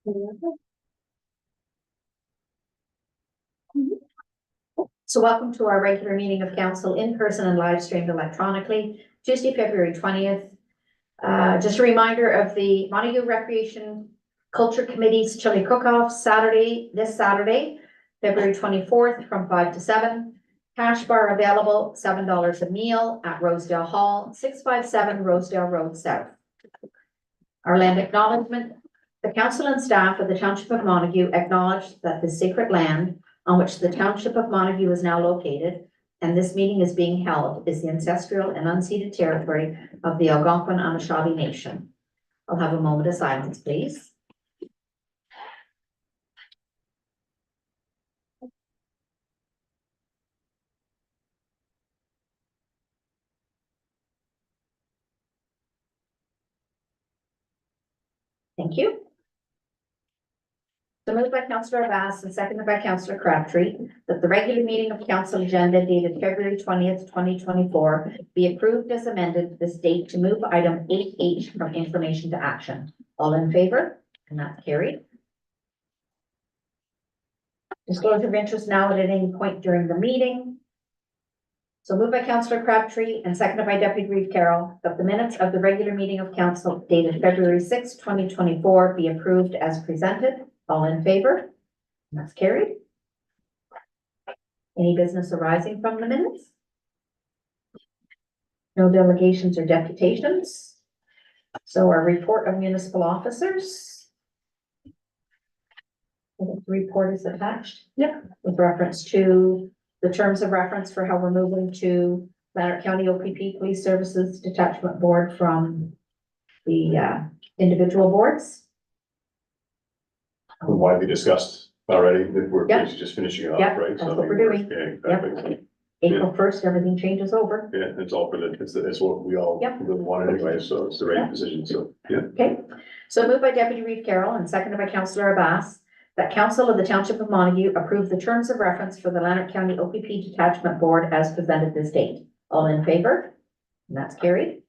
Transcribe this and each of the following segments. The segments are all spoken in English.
So welcome to our regular meeting of council in person and live streamed electronically, Tuesday, February 20th. Just a reminder of the Montague Recreation Culture Committee's chili cook-off this Saturday, February 24th from 5 to 7. Cash bar available, $7 a meal at Rosedale Hall, 657 Rosedale Road South. Our land acknowledgement. The council and staff of the Township of Montague acknowledge that the sacred land on which the Township of Montague is now located, and this meeting is being held, is the ancestral and unceded territory of the Algonquin Anishinaabe Nation. I'll have a moment of silence, please. Thank you. So moved by Councillor Bass and seconded by Councillor Crabtree that the regular meeting of council agenda dated February 20th, 2024 be approved as amended this date to move item 8H from information to action. All in favor? And that's carried. Disclosure of interest now at any point during the meeting. So moved by Councillor Crabtree and seconded by Deputy Reeve Carroll that the minutes of the regular meeting of council dated February 6th, 2024 be approved as presented. All in favor? And that's carried. Any business arising from the minutes? No delegations or deputations. So our report of municipal officers. The report is attached. Yep. With reference to the terms of reference for how we're moving to Lanark County OPP Police Services Detachment Board from the individual boards. Widely discussed already, that we're Yep. basically just finishing up, Yep, right? that's So what we're doing. Yeah, exactly. April 1st, everything changes over. Yeah, it's all for the, it's what we all Yep. really want anyway, so it's the right Yep. decision, so, yeah. Okay, so moved by Deputy Reeve Carroll and seconded by Councillor Abbas that Council of the Township of Montague approve the terms of reference for the Lanark County OPP Detachment Board as presented this date. All in favor? And that's carried.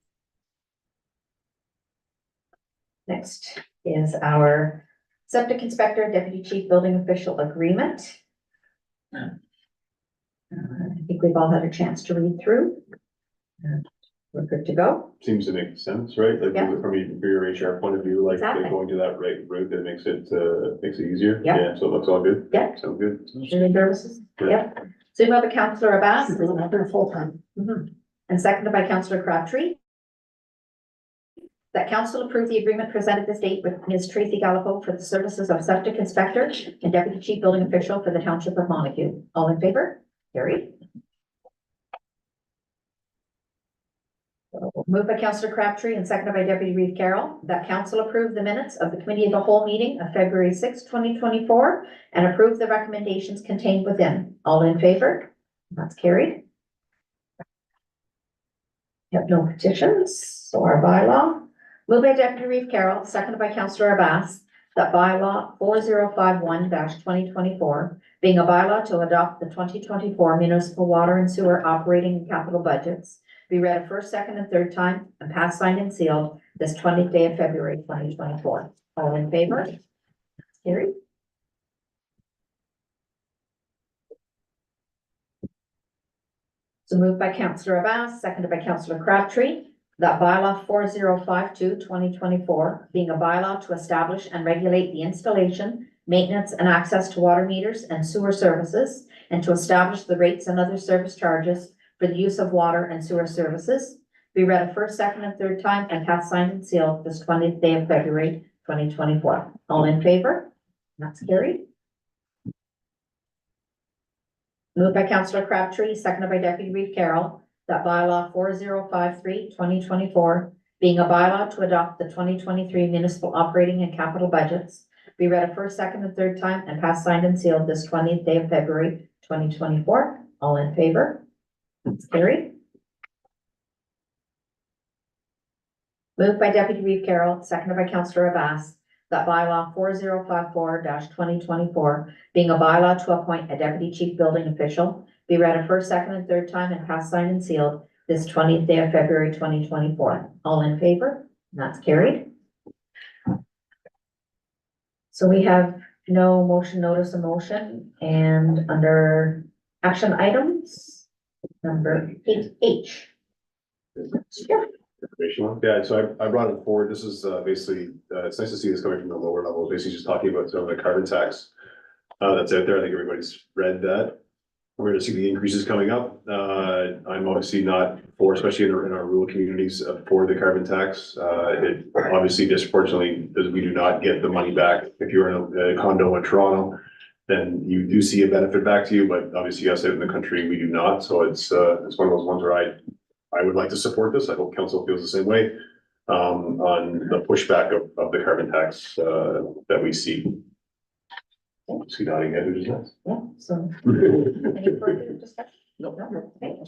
Next is our Septic Inspector, Deputy Chief Building Official Agreement. I think we've all had a chance to read through. We're good to go. Seems to make sense, right? Like, Yeah. from your HR point of view, like, Exactly. going to that right route, that makes it easier. Yeah. Yeah, so it looks all good. Yeah. Sounds good. Human services? Yeah. Yep. So moved by Councillor Abbas. She's been up there full time. And seconded by Councillor Crabtree. That council approve the agreement presented this date with Ms. Tracy Gallipo for the services of septic inspector and deputy chief building official for the Township of Montague. All in favor? Carried. Moved by Councillor Crabtree and seconded by Deputy Reeve Carroll that council approve the minutes of the committee of the whole meeting of February 6, 2024 and approve the recommendations contained within. All in favor? That's carried. Have no petitions, so our bylaw. Moved by Deputy Reeve Carroll, seconded by Councillor Abbas, that bylaw 4051-2024, being a bylaw to adopt the 2024 municipal water and sewer operating and capital budgets, be read a first, second, and third time and passed, signed, and sealed this 20th day of February 2024. All in favor? Carried. So moved by Councillor Abbas, seconded by Councillor Crabtree, that bylaw 4052-2024, being a bylaw to establish and regulate the installation, maintenance, and access to water meters and sewer services, and to establish the rates and other service charges for the use of water and sewer services, be read a first, second, and third time and passed, signed, and sealed this 20th day of February 2024. All in favor? That's carried. Moved by Councillor Crabtree, seconded by Deputy Reeve Carroll, that bylaw 4053-2024, being a bylaw to adopt the 2023 municipal operating and capital budgets, be read a first, second, and third time and passed, signed, and sealed this 20th day of February 2024. All in favor? That's carried. Moved by Deputy Reeve Carroll, seconded by Councillor Abbas, that bylaw 4054-2024, being a bylaw to appoint a deputy chief building official, be read a first, second, and third time and passed, signed, and sealed this 20th day of February 2024. All in favor? And that's carried. So we have no motion, notice of motion, and under action items, number 8H. Informational. Yeah, so I brought it forward. This is basically, it's nice to see this coming from the lower level, basically just talking about some of the carbon tax that's out there. I think everybody's read that. We're gonna see the increases coming up. I'm obviously not for, especially in our rural communities, for the carbon tax. It obviously disproportionately, because we do not get the money back. If you're in a condo in Toronto, then you do see a benefit back to you, but obviously us out in the country, we do not. So it's one of those ones where I would like to support this. I hope council feels the same way on the pushback of the carbon tax that we see. See nodding head, who's that? Yeah, so any further discussion? No. Okay.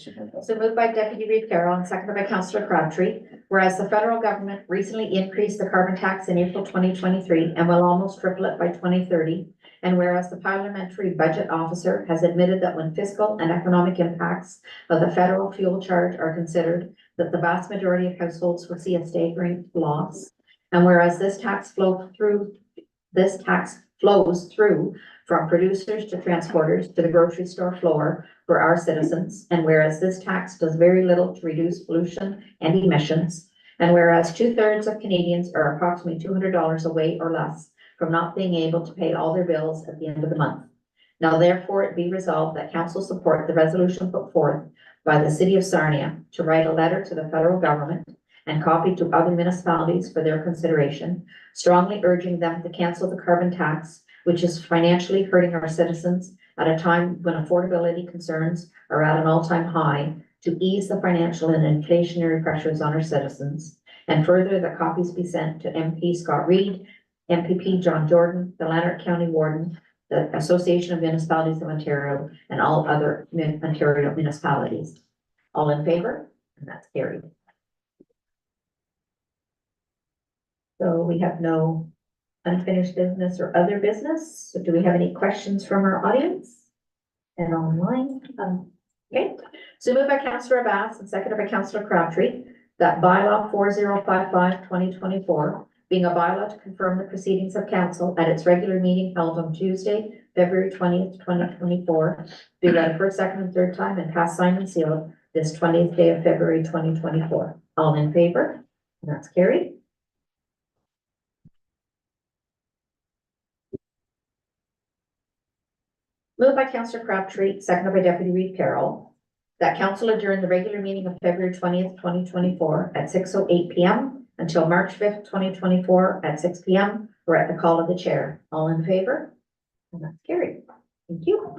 So moved by Deputy Reid Carroll and seconded by Councillor Crabtree, whereas the federal government recently increased the carbon tax in April 2023 and will almost triple it by 2030. And whereas the parliamentary budget officer has admitted that when fiscal and economic impacts of the federal fuel charge are considered, that the vast majority of households will see a staggering loss. And whereas this tax flows through from producers to transporters to the grocery store floor for our citizens. And whereas this tax does very little to reduce pollution and emissions. And whereas 2/3 of Canadians are approximately $200 away or less from not being able to pay all their bills at the end of the month. Now therefore it be resolved that council support the resolution put forth by the city of Sarnia to write a letter to the federal government and copy to other municipalities for their consideration, strongly urging them to cancel the carbon tax, which is financially hurting our citizens at a time when affordability concerns are at an all-time high, to ease the financial and inflationary pressures on our citizens. And further, that copies be sent to MP Scott Reid, MPP John Jordan, the Lanark County Warden, the Association of Municipalities of Ontario, and all other Ontario municipalities. All in favor? And that's carried. So we have no unfinished business or other business. So do we have any questions from our audience and online? Okay, so moved by Councillor Abbas and seconded by Councillor Crabtree that bylaw 4055/2024, being a bylaw to confirm the proceedings of council at its regular meeting held on Tuesday, February 20th, 2024, be read first, second, and third time and passed, signed, and sealed this 20th day of February 2024. All in favor? And that's carried. Moved by Councillor Crabtree, seconded by Deputy Reid Carroll, that council adjourn the regular meeting of February 20th, 2024 at 6:08 PM until March 5th, 2024 at 6 PM or at the call of the chair. All in favor? And that's carried. Thank you.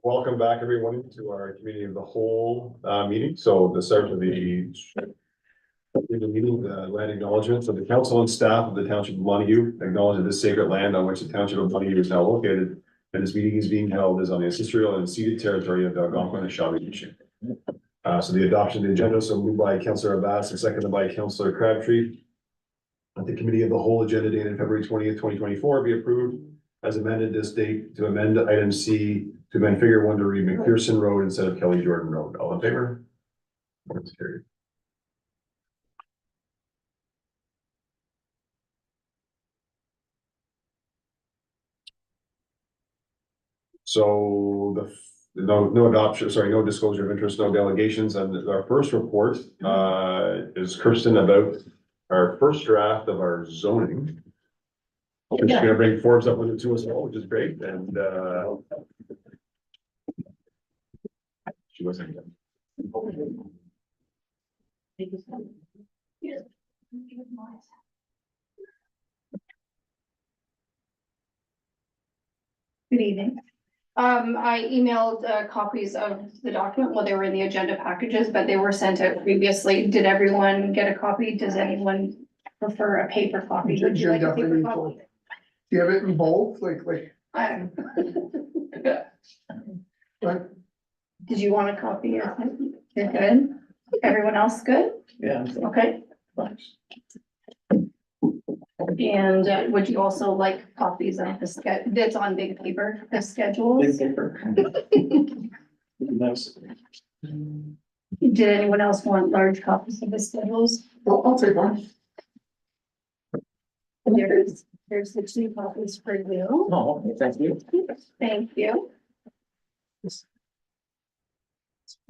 Welcome back, everyone, to our committee of the whole meeting. So the start of the meeting, land acknowledgements of the council and staff of the township of Montague acknowledge that this sacred land on which the township of Montague is now located and this meeting is being held is on the ancestral and ceded territory of the Algonquin and Shawnee Nation. So the adoption of the agenda, so moved by Councillor Abbas and seconded by Councillor Crabtree. At the committee of the whole agenda dated February 20th, 2024 be approved as amended this date to amend item C to amend figure 1 to read McPherson Road instead of Kelly Jordan Road. All in favor? Motion's carried. So no adoption, sorry, no disclosure of interest, no delegations, and our first report is Kirsten about our first draft of our zoning. She's gonna bring Forbes up with it to us all, which is great, and she wasn't. Good evening. I emailed copies of the document, well, they were in the agenda packages, but they were sent out previously. Did everyone get a copy? Does anyone prefer a paper copy? Would you like a paper copy? Do you have it in bold, like? What? Did you want a copy? Or something? You're good? Everyone else good? Yeah. Okay. And would you also like copies of the that's on big paper, the schedules? Big paper. Nice. Did anyone else want large copies of the schedules? I'll take one. There's the 2 copies for you. Oh, okay, thank you. Thank you.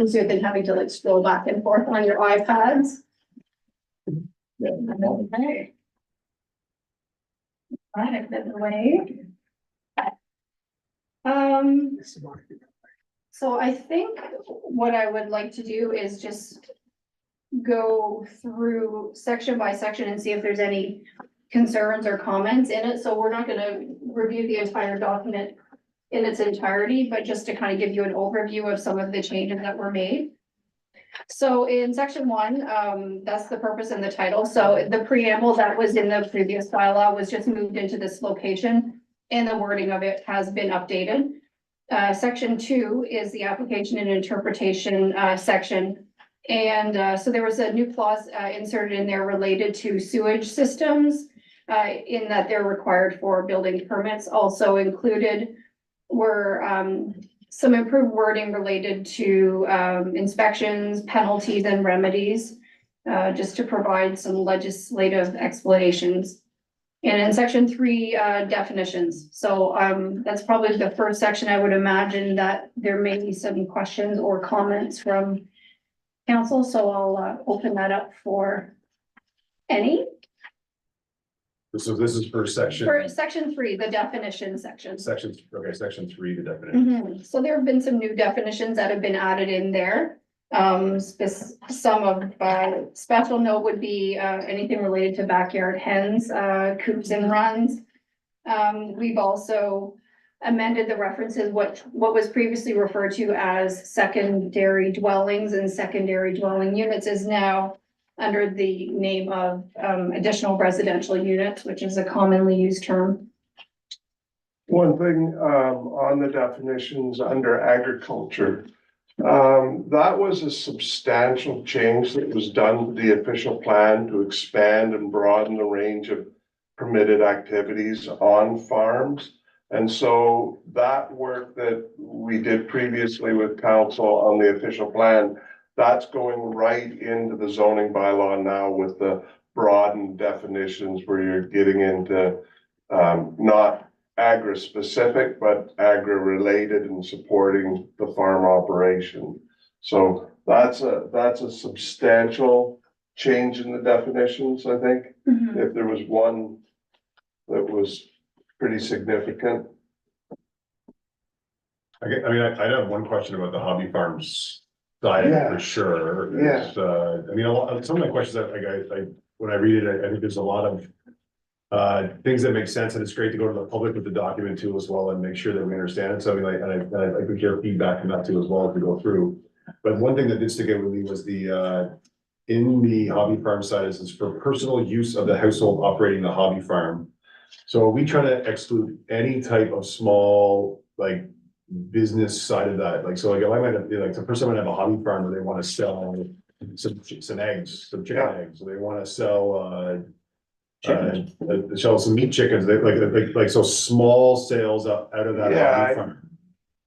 Easier than having to like scroll back and forth on your iPads. Okay. Right, I've been away. So I think what I would like to do is just go through section by section and see if there's any concerns or comments in it. So we're not gonna review the entire document in its entirety, but just to kind of give you an overview of some of the changes that were made. So in section 1, that's the purpose and the title. So the preamble that was in the previous bylaw was just moved into this location and the wording of it has been updated. Section 2 is the application and interpretation section. And so there was a new clause inserted in there related to sewage systems in that they're required for building permits. Also included were some improved wording related to inspections, penalties, and remedies, just to provide some legislative explanations. And in section 3, definitions. So that's probably the first section. I would imagine that there may be some questions or comments from council, so I'll open that up for any. So this is for section. For section 3, the definition section. Section 3, the definition. So there have been some new definitions that have been added in there. Some of special note would be anything related to backyard hens, coops and runs. We've also amended the references, what was previously referred to as secondary dwellings and secondary dwelling units is now under the name of additional residential units, which is a commonly used term. One thing, on the definitions under agriculture, that was a substantial change that was done to the official plan to expand and broaden the range of permitted activities on farms. And so that work that we did previously with council on the official plan, that's going right into the zoning bylaw now with the broadened definitions where you're getting into not agri-specific, but agri-related and supporting the farm operation. So that's a substantial change in the definitions, I think. If there was one that was pretty significant. I have one question about the hobby farms side Yeah. for sure. Yeah. It's, some of the questions that I when I read it, I think there's a lot of things that make sense, and it's great to go to the public with the document too as well and make sure that we understand it. So I mean, I like to hear feedback from that too as well as we go through. But one thing that did stick out with me was in the hobby farm side is for personal use of the household operating the hobby farm. So are we trying to exclude any type of small, like, business side of that? Like, so like, if I might have, like, the person might have a hobby farm where they want to sell some eggs, some chicken Yeah. eggs, so they want to sell, Chickens. sell some meat chickens, they like, so small sales out of that Yeah, hobby farm.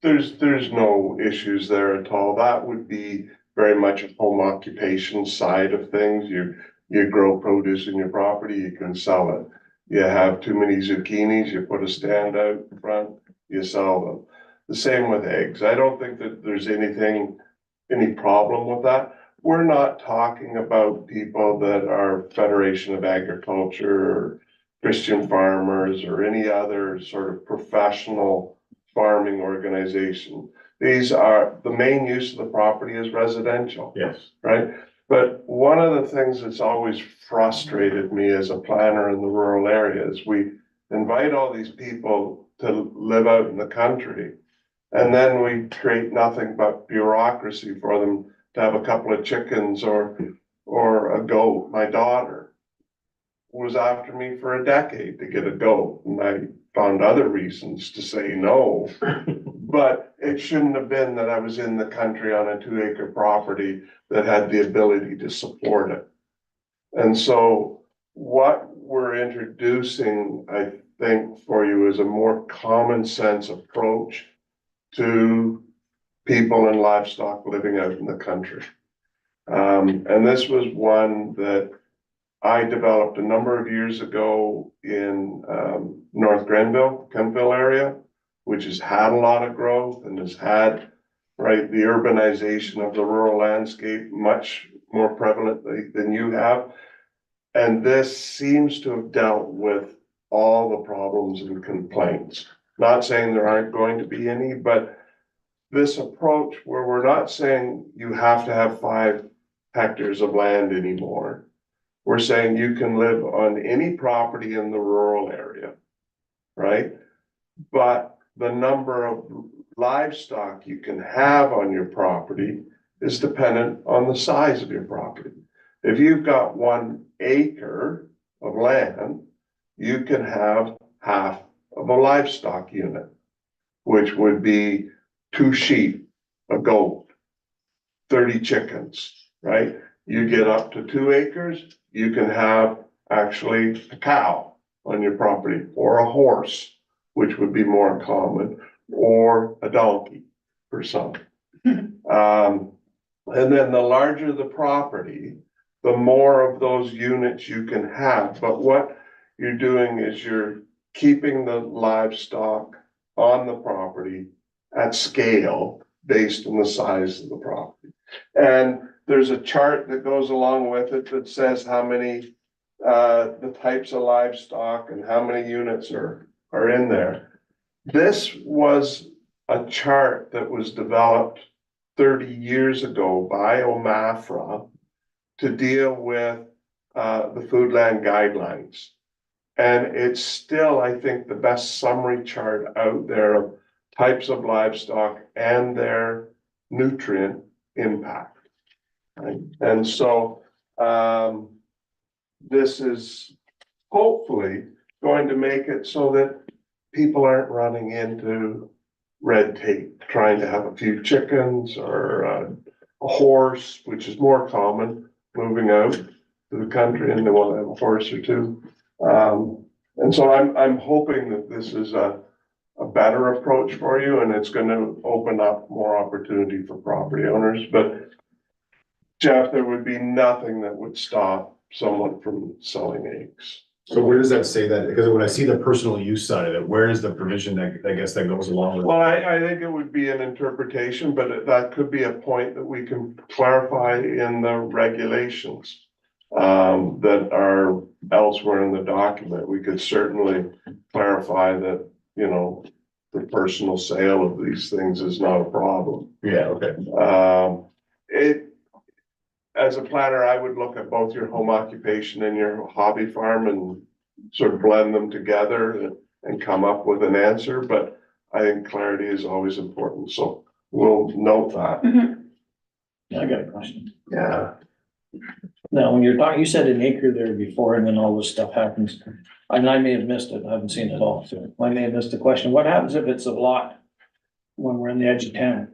There's no issues there at all. That would be very much a home occupation side of things. You grow produce in your property, you can sell it. You have too many zucchinis, you put a stand out in front, you sell them. The same with eggs. I don't think that there's any problem with that. We're not talking about people that are Federation of Agriculture or Christian farmers or any other sort of professional farming organization. These are, the main use of the property is residential. Yes. Right? But one of the things that's always frustrated me as a planner in the rural areas, we invite all these people to live out in the country. And then we create nothing but bureaucracy for them to have a couple of chickens or a goat. My daughter was after me for a decade to get a goat, and I found other reasons to say no. But it shouldn't have been that I was in the country on a 2-acre property that had the ability to support it. And so what we're introducing, I think, for you is a more common sense approach to people and livestock living out in the country. And this was one that I developed a number of years ago in North Grenville, Kentville area, which has had a lot of growth and has had, right, the urbanization of the rural landscape much more prevalent than you have. And this seems to have dealt with all the problems and complaints. Not saying there aren't going to be any, but this approach where we're not saying you have to have 5 hectares of land anymore. We're saying you can live on any property in the rural area, right? But the number of livestock you can have on your property is dependent on the size of your property. If you've got 1 acre of land, you can have half of a livestock unit, which would be 2 sheep, a goat, 30 chickens, right? You get up to 2 acres, you can have actually a cow on your property, or a horse, which would be more common, or a donkey for some. And then the larger the property, the more of those units you can have. But what you're doing is you're keeping the livestock on the property at scale based on the size of the property. And there's a chart that goes along with it that says how many, the types of livestock and how many units are in there. This was a chart that was developed 30 years ago by OMAFRA to deal with the Foodland Guidelines. And it's still, I think, the best summary chart out there of types of livestock and their nutrient impact. Right? And so this is hopefully going to make it so that people aren't running into red tape, trying to have a few chickens or a horse, which is more common, moving out to the country and they want to have a horse or 2. And so I'm hoping that this is a better approach for you, and it's going to open up more opportunity for property owners. But Jeff, there would be nothing that would stop someone from selling eggs. So where does that say that? Because when I see the personal use side of it, where is the provision that, I guess, that goes along with? Well, I think it would be an interpretation, but that could be a point that we can clarify in the regulations that are elsewhere in the document. We could certainly clarify that, you know, the personal sale of these things is not a problem. Yeah, okay. As a planner, I would look at both your home occupation and your hobby farm and sort of blend them together and come up with an answer, but I think clarity is always important, so we'll note that. I got a question. Yeah. Now, when you're talking, you said an acre there before and then all this stuff happens. And I may have missed it. I haven't seen it all, so I may have missed the question. What happens if it's a lot when we're in the edge of town?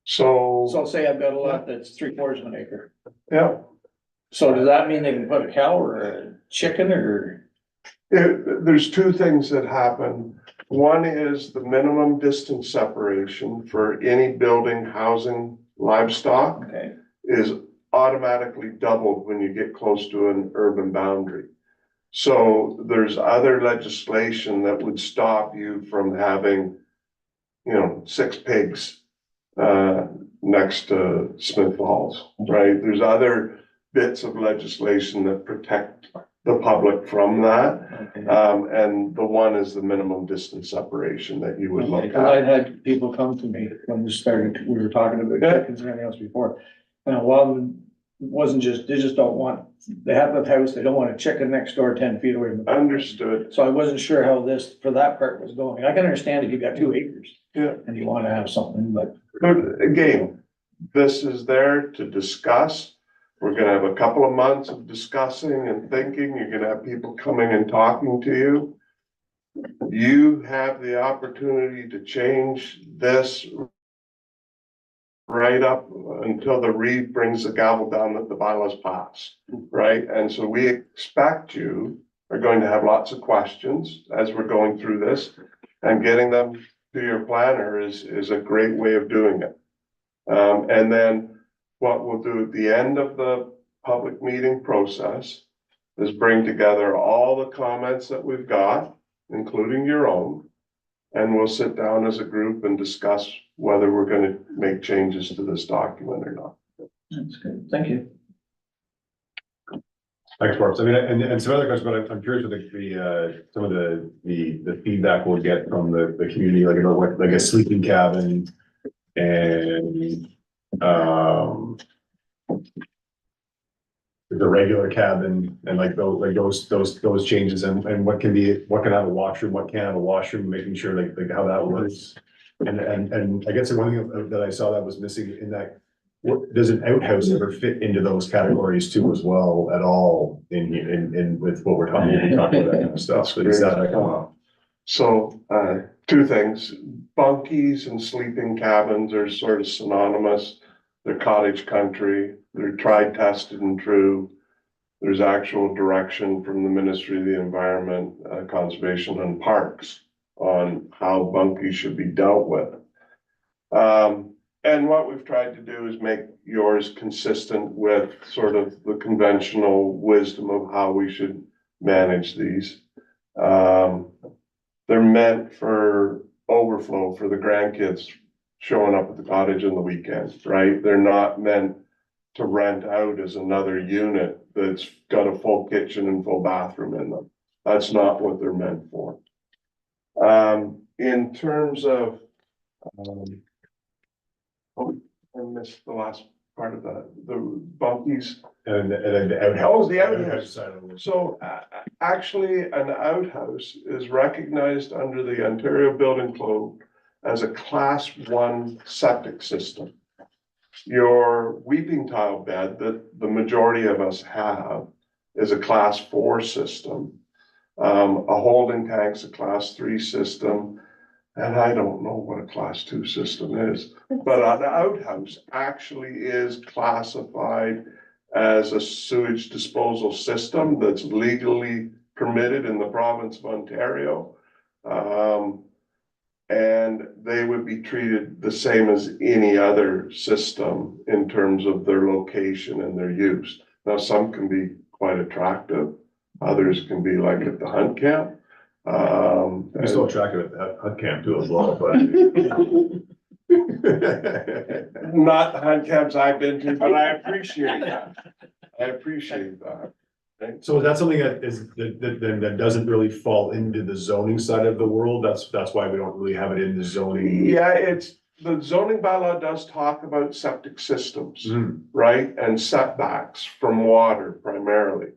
So, So say I've got a lot that's 3/4 of an acre. yeah, So does that mean they can put a cow or a chicken or? there's two things that happen. One is the minimum distance separation for any building, housing, livestock Okay, is automatically doubled when you get close to an urban boundary. So there's other legislation that would stop you from having, 6 pigs next to Smith Falls, right? There's other bits of legislation that protect the public from that. okay. And the one is the minimum distance separation that you would look Because I'd at. had people come to me when we were talking about Yeah. chickens and everything else before. And a lot of them wasn't just, they just don't want, they have a house, they don't want a chicken next door 10 feet away from the. Understood, So I wasn't sure how this, for that part was going. I can understand if you got 2 acres. Yeah. And you wanna have something, but but again, this is there to discuss. We're gonna have a couple of months of discussing and thinking, you're gonna have people coming and talking to you. You have the opportunity to change this right up until the Reeve brings the gavel down that the bylaws pass, right? And so we expect you are going to have lots of questions as we're going through this, and getting them to your planner is a great way of doing it. And then what we'll do at the end of the public meeting process is bring together all the comments that we've got, including your own. And we'll sit down as a group and discuss whether we're gonna make changes to this document or not. that's good. Thank you. Thanks, Barbs. I mean, and some other questions, but I'm curious with some of the feedback we'll get from the community, like about what, like a sleeping cabin and, the regular cabin and like those changes and what can have a washroom, what can't have a washroom, making sure like how that works. And I guess the one thing that I saw that was missing in that, does an outhouse ever fit into those categories too as well at all in with what we're talking about that kind of stuff? So is that like, So, two things, bunkies and sleeping cabins are sort of synonymous. They're cottage country, they're tried, tested and true. There's actual direction from the Ministry of the Environment, Conservation and Parks on how bunkies should be dealt with. And what we've tried to do is make yours consistent with sort of the conventional wisdom of how we should manage these. They're meant for overflow for the grandkids showing up at the cottage on the weekends, right? They're not meant to rent out as another unit that's got a full kitchen and full bathroom in them. That's not what they're meant for. In terms of, I missed the last part of that, the bunkies. and the outhouse? Oh, the outhouse. side of it. So actually, an outhouse is recognized under the Ontario Building Code as a class 1 septic system. Your weeping tile bed that the majority of us have is a class 4 system. A holding tank's a class 3 system. And I don't know what a class 2 system is, but an outhouse actually is classified as a sewage disposal system that's legally permitted in the province of Ontario. And they would be treated the same as any other system in terms of their location and their use. Now, some can be quite attractive, others can be like at the hunt camp. I'm still attractive at hunt camp too as well, but. Not the hunt camps I've been to, but I appreciate that. I appreciate that. So is that something that doesn't really fall into the zoning side of the world? That's why we don't really have it in the zoning. Yeah, the zoning bylaw does talk about septic systems, Mhm. right? And setbacks from water primarily.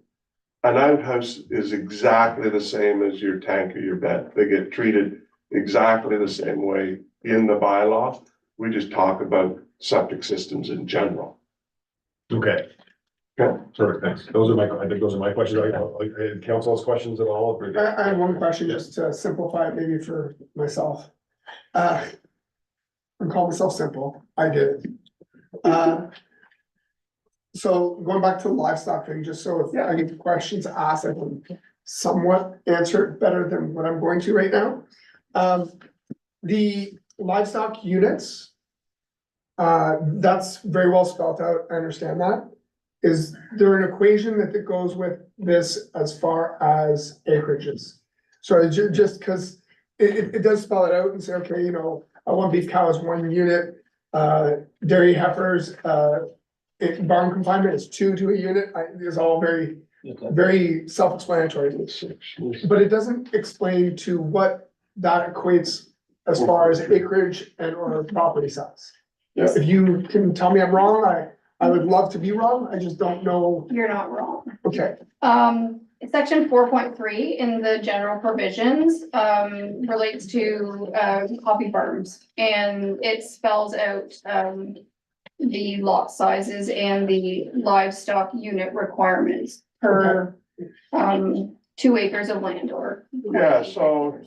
an outhouse is exactly the same as your tank or your bed. They get treated exactly the same way in the bylaw. We just talk about septic systems in general. Okay. Yeah. Perfect, thanks. I think those are my questions. Council has questions at all? I have one question just to simplify it maybe for myself. I call myself simple, I did. So going back to the livestock thing, just so if I get questions asked, I can somewhat answer it better than what I'm going to right now. The livestock units, that's very well spelled out, I understand that. Is there an equation that goes with this as far as acreages? So just because it does spell it out and say, okay, you know, one beef cow is 1 unit, dairy heifers, barn confinement is 2 to a unit. It's all very self-explanatory. But it doesn't explain to what that equates as far as acreage and or property size. Yeah. If you can tell me I'm wrong, I would love to be wrong, I just don't know. You're not wrong. Okay, Section 4.3 in the general provisions, relates to, hobby farms. And it spells out, the lot sizes and the livestock unit requirements per, 2 acres of land or. Yeah, so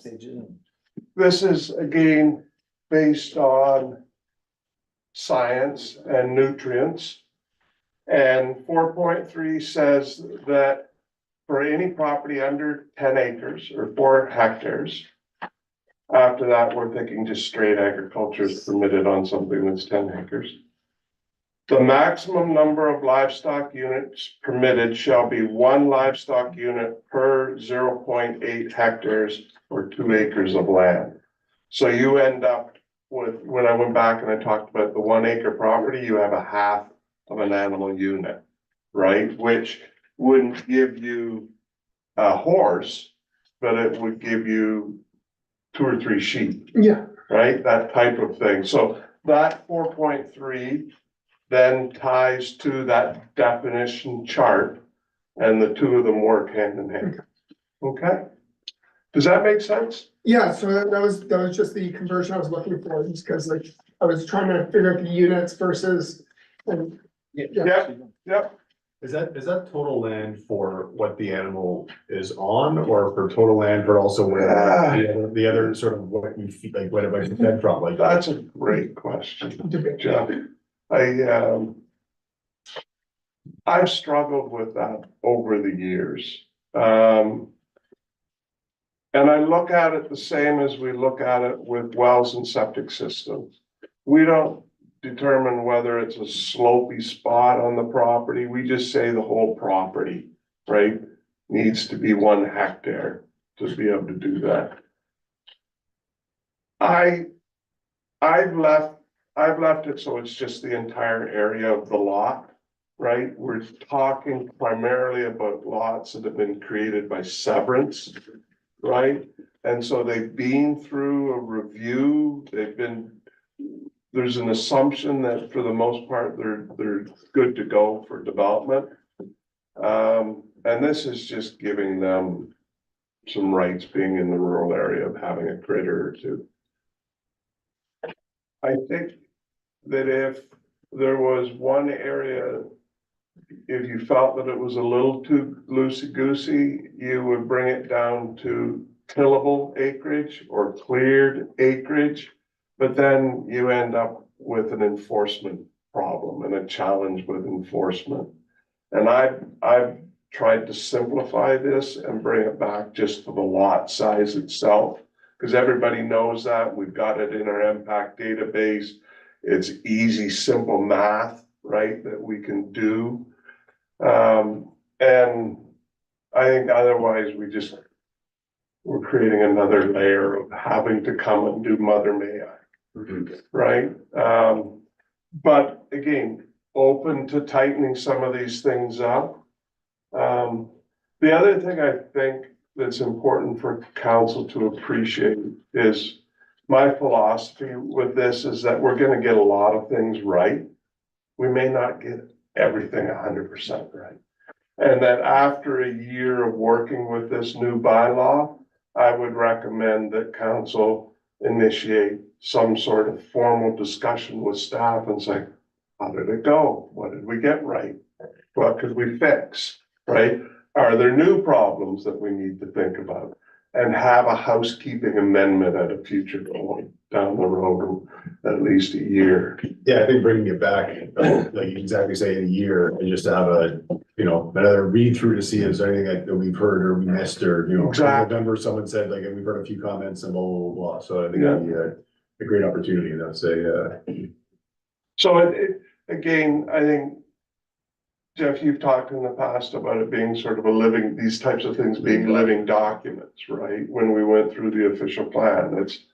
this is again based on science and nutrients. And 4.3 says that for any property under 10 acres or 4 hectares, after that, we're thinking just straight agriculture is permitted on something that's 10 acres. The maximum number of livestock units permitted shall be 1 livestock unit per 0.8 hectares or 2 acres of land. So you end up with, when I went back and I talked about the 1 acre property, you have a half of an animal unit, right? Which wouldn't give you a horse, but it would give you 2 or 3 sheep, yeah, right? That type of thing. So that 4.3 then ties to that definition chart, and the 2 of them work hand in hand. Okay? Does that make sense? yeah, so that was just the conversion I was looking for, just because like, I was trying to figure out the units versus. And Yep. Is that total land for what the animal is on, or for total land for also where the other sort of what you feed, like what it's fed from, like? That's a great question, debate. Jeff. I've struggled with that over the years. And I look at it the same as we look at it with wells and septic systems. We don't determine whether it's a slopey spot on the property. We just say the whole property, right, needs to be 1 hectare to be able to do that. I've left it so it's just the entire area of the lot, right? We're talking primarily about lots that have been created by severance, right? And so they've been through a review, there's an assumption that for the most part, they're good to go for development. And this is just giving them some rights being in the rural area of having a critter or 2. I think that if there was one area, if you felt that it was a little too loosey-goosey, you would bring it down to tillable acreage or cleared acreage. But then you end up with an enforcement problem and a challenge with enforcement. And I've tried to simplify this and bring it back just to the lot size itself, because everybody knows that. We've got it in our impact database. It's easy, simple math, right, that we can do. And I think otherwise we're creating another layer of having to come and do Mother May I. Right? But again, open to tightening some of these things up. The other thing I think that's important for council to appreciate is my philosophy with this is that we're gonna get a lot of things right. We may not get everything 100% right. And that after a year of working with this new bylaw, I would recommend that council initiate some sort of formal discussion with staff and say, how did it go? What did we get right? What could we fix, right? Are there new problems that we need to think about? And have a housekeeping amendment at a future point down the road, at least a year. Yeah, I think bringing it back, like you exactly say, in a year, and just to have a, you know, another read through to see if there's anything that we've heard or we missed, or, you know, in Exactly. November, someone said, like, we've heard a few comments and blah, blah, blah, blah. So I think that'd be a great opportunity, and that's So again, I think, Jeff, you've talked in the past about it being sort of a living, these types of things being living documents, right? When we went through the official plan, it's,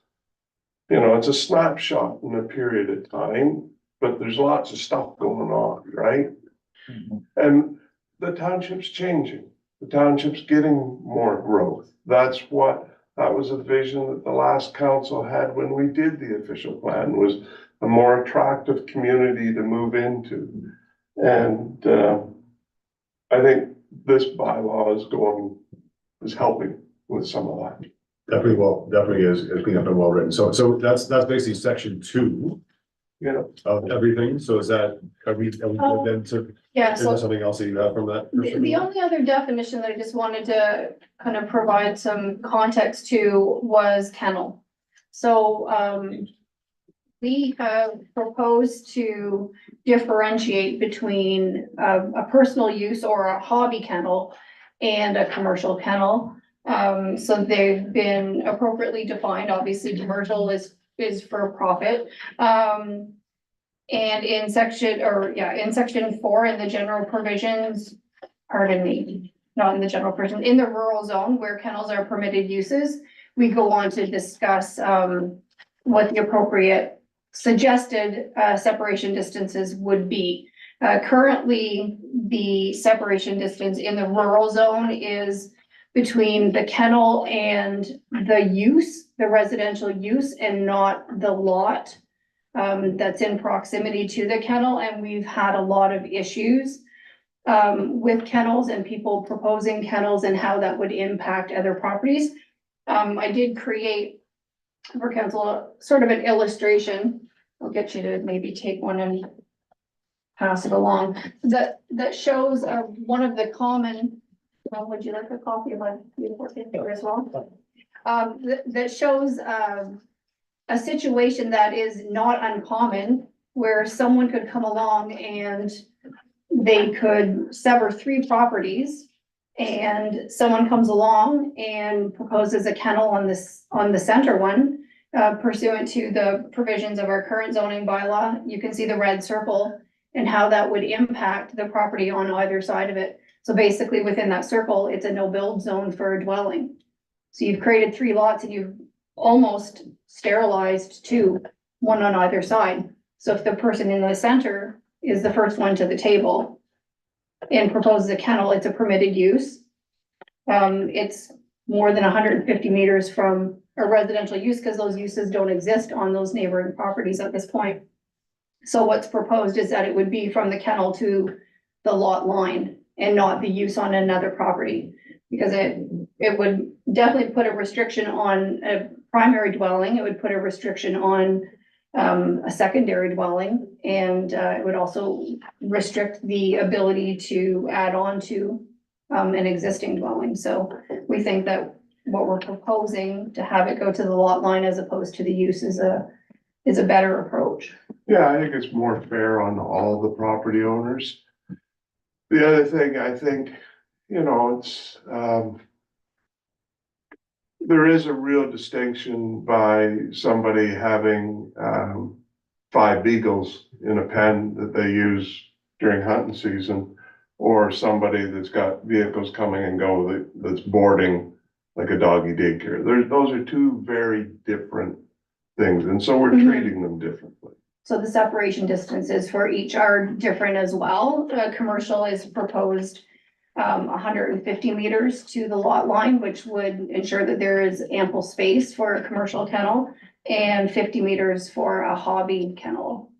you know, it's a snapshot in a period of time, but there's lots of stuff going on, right? And the township's changing. The township's getting more growth. That was a vision that the last council had when we did the official plan, was a more attractive community to move into. And I think this bylaw is helping with some of that. definitely is clean up and well written. So that's basically section 2 You know, of everything. So is that, are we then to, Yeah, is so there something else that you have from that? the only other definition that I just wanted to kind of provide some context to was kennel. So, we have proposed to differentiate between a personal use or a hobby kennel and a commercial kennel. So they've been appropriately defined. Obviously, commercial is for profit. And in section 4 in the general provisions, pardon me, not in the general provision, in the rural zone where kennels are permitted uses, we go on to discuss what the appropriate suggested separation distances would be. Currently, the separation distance in the rural zone is between the kennel and the residential use, and not the lot that's in proximity to the kennel. And we've had a lot of issues with kennels and people proposing kennels and how that would impact other properties. I did create for council sort of an illustration. I'll get you to maybe take one and pass it along. That shows one of the common, well, would you like a copy of my beautiful paper as well? That shows a situation that is not uncommon, where someone could come along and they could sever 3 properties, and someone comes along and proposes a kennel on the center one, pursuant to the provisions of our current zoning bylaw. You can see the red circle and how that would impact the property on either side of it. So basically within that circle, it's a no build zone for a dwelling. So you've created 3 lots and you've almost sterilized 2, one on either side. So if the person in the center is the first one to the table and proposes a kennel, it's a permitted use. It's more than 150 meters from a residential use, because those uses don't exist on those neighboring properties at this point. So what's proposed is that it would be from the kennel to the lot line and not the use on another property, because it would definitely put a restriction on a primary dwelling. It would put a restriction on a secondary dwelling, and it would also restrict the ability to add on to an existing dwelling. So we think that what we're proposing to have it go to the lot line as opposed to the use is a better approach. yeah, I think it's more fair on all the property owners. The other thing, I think, you know, it's, there is a real distinction by somebody having, 5 beagles in a pen that they use during hunting season, or somebody that's got vehicles coming and go that's boarding like a doggy daycare. Those are 2 very different things, and so we're treating them differently. So the separation distances for each are different as well. Commercial is proposed 150 meters to the lot line, which would ensure that there is ample space for a commercial kennel, and 50 meters for a hobby kennel.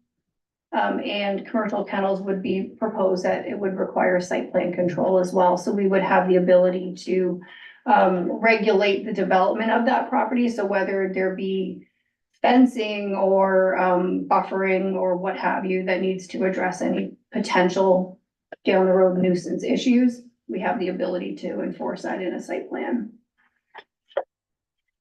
And commercial kennels would be proposed that it would require site plan control as well. So we would have the ability to regulate the development of that property. So whether there be fencing or buffering or what have you that needs to address any potential down the road nuisance issues, we have the ability to enforce that in a site plan.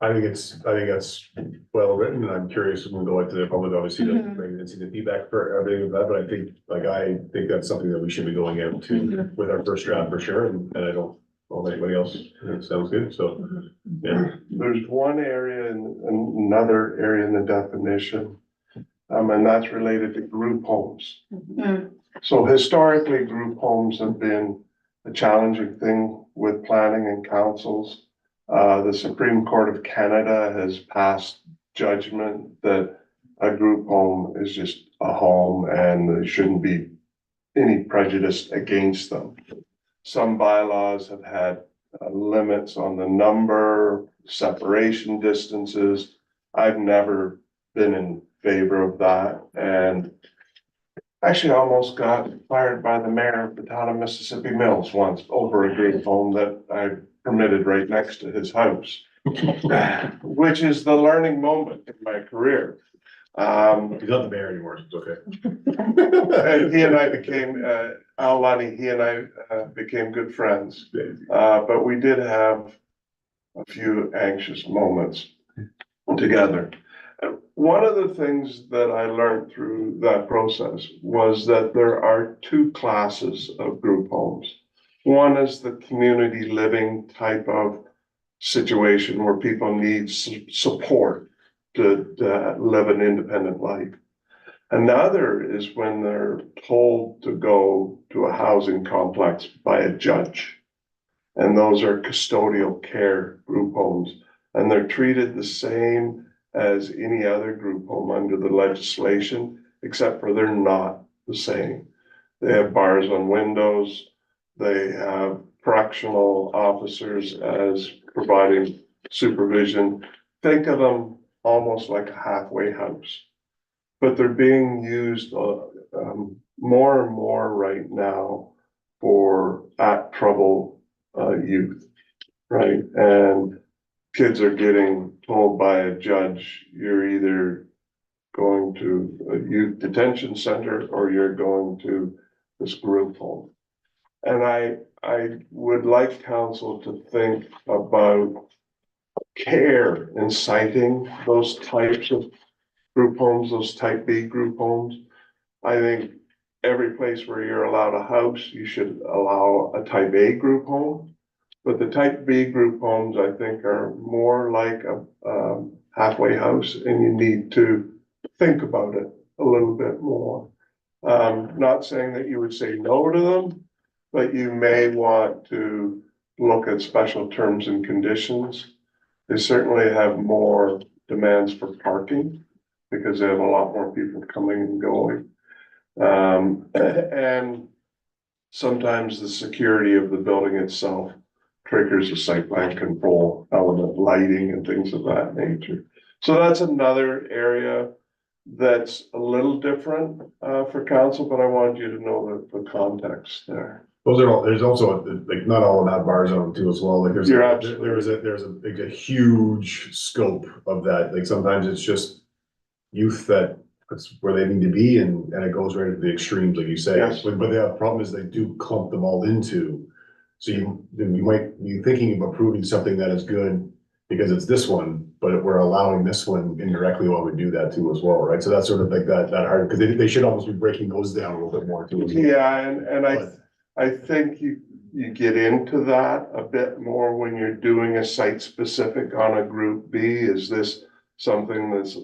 I think that's well written, and I'm curious when we go into the public, obviously, to Mhm. bring and see the feedback for everything of that, but I think that's something that we should be going out to with our first draft for sure, and I don't know if anybody else, it sounds good, so, yeah. There's one area and another area in the definition, and that's related to group homes. Mm. So historically, group homes have been a challenging thing with planning and councils. The Supreme Court of Canada has passed judgment that a group home is just a home and there shouldn't be any prejudice against them. Some bylaws have had limits on the number, separation distances. I've never been in favor of that, and actually almost got fired by the mayor of the town of Mississippi Mills once over a group home that I permitted right next to his house. Which is the learning moment in my career. He's not the mayor anymore, it's okay. And he and I became, Al Lunny, he and I became good friends. But we did have a few anxious moments together. One of the things that I learned through that process was that there are two classes of group homes. One is the community living type of situation where people need support to live an independent life. Another is when they're told to go to a housing complex by a judge. And those are custodial care group homes, and they're treated the same as any other group home under the legislation, except for they're not the same. They have bars on windows. They have correctional officers as providing supervision. Think of them almost like a halfway house. But they're being used more and more right now for trouble youth, right? And kids are getting told by a judge, you're either going to a youth detention center or you're going to this group home. And I would like council to think about care in citing those types of group homes, those type B group homes. I think every place where you're allowed a house, you should allow a type A group home. But the type B group homes, I think, are more like a halfway house, and you need to think about it a little bit more. Not saying that you would say no to them, but you may want to look at special terms and conditions. They certainly have more demands for parking because they have a lot more people coming and going. And sometimes the security of the building itself triggers a site plan control element, lighting and things of that nature. So that's another area that's a little different for council, but I wanted you to know the context there. Those are all, there's also, like, not all of that bars on them too as well, like, You're absolutely- there's a huge scope of that, like, sometimes it's just youth that's where they need to be, and it goes right into the extremes, like you say. Yes. But the problem is they do clump them all into, so you might be thinking of approving something that is good because it's this one, but we're allowing this one indirectly while we do that too as well, right? So that's sort of like that hard, because they should almost be breaking those down a little bit more too. as well. Yeah, and I think you get into that a bit more when you're doing a site specific on a group B. Is this something that's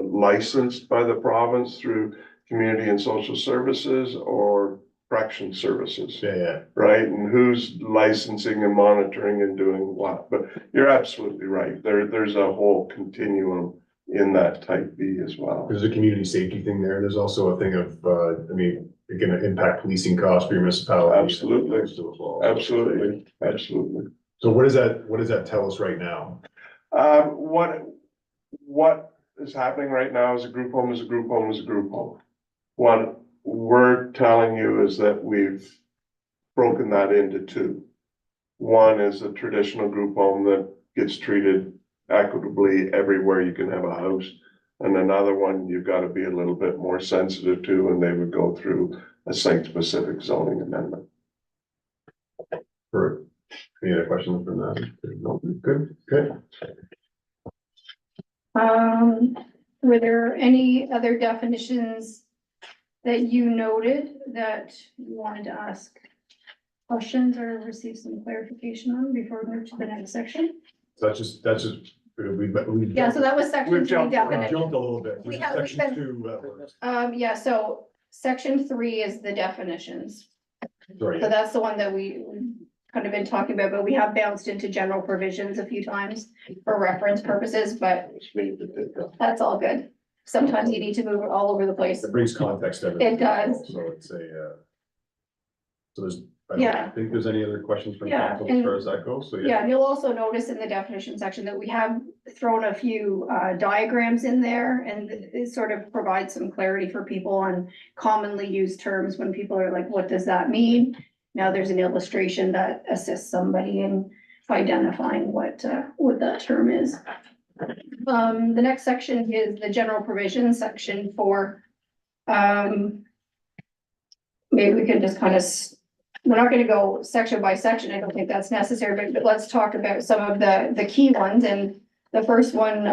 licensed by the province through community and social services or correction services? Yeah. Right, and who's licensing and monitoring and doing what? But you're absolutely right. There's a whole continuum in that type B as well. There's a community safety thing there. There's also a thing of, it can impact policing costs for your municipality. Absolutely. As well. Absolutely. So what does that tell us right now? What is happening right now is a group home is a group home is a group home. What we're telling you is that we've broken that into two. One is a traditional group home that gets treated equitably everywhere you can have a house. And another one you've got to be a little bit more sensitive to, and they would go through a site-specific zoning amendment. For, any other questions from that? No, good, good. Were there any other definitions that you noted that you wanted to ask questions or receive some clarification on before we move to the next section? So that's just, we. Yeah, so that was section We've three jumped around. definition. Jumped a little bit. We have- we've Section been- two, Yeah, so section 3 is the definitions. sorry, So that's the one that we kind of been talking about, but we have bounced into general provisions a few times for reference purposes, but that's all good. Sometimes you need to move it all over the place. it brings context to It does. So it's a, so there's, I Yeah. don't think there's any other questions from Yeah, council as far as that goes, so Yeah, and you'll also notice in the definition section that we have thrown a few diagrams in there, and it sort of provides some clarity for people on commonly used terms when people are like, what does that mean? Now there's an illustration that assists somebody in identifying what that term is. The next section is the general provisions, section 4. Maybe we can just kind of, we're not gonna go section by section, I don't think that's necessary, but let's talk about some of the key ones, and the first one,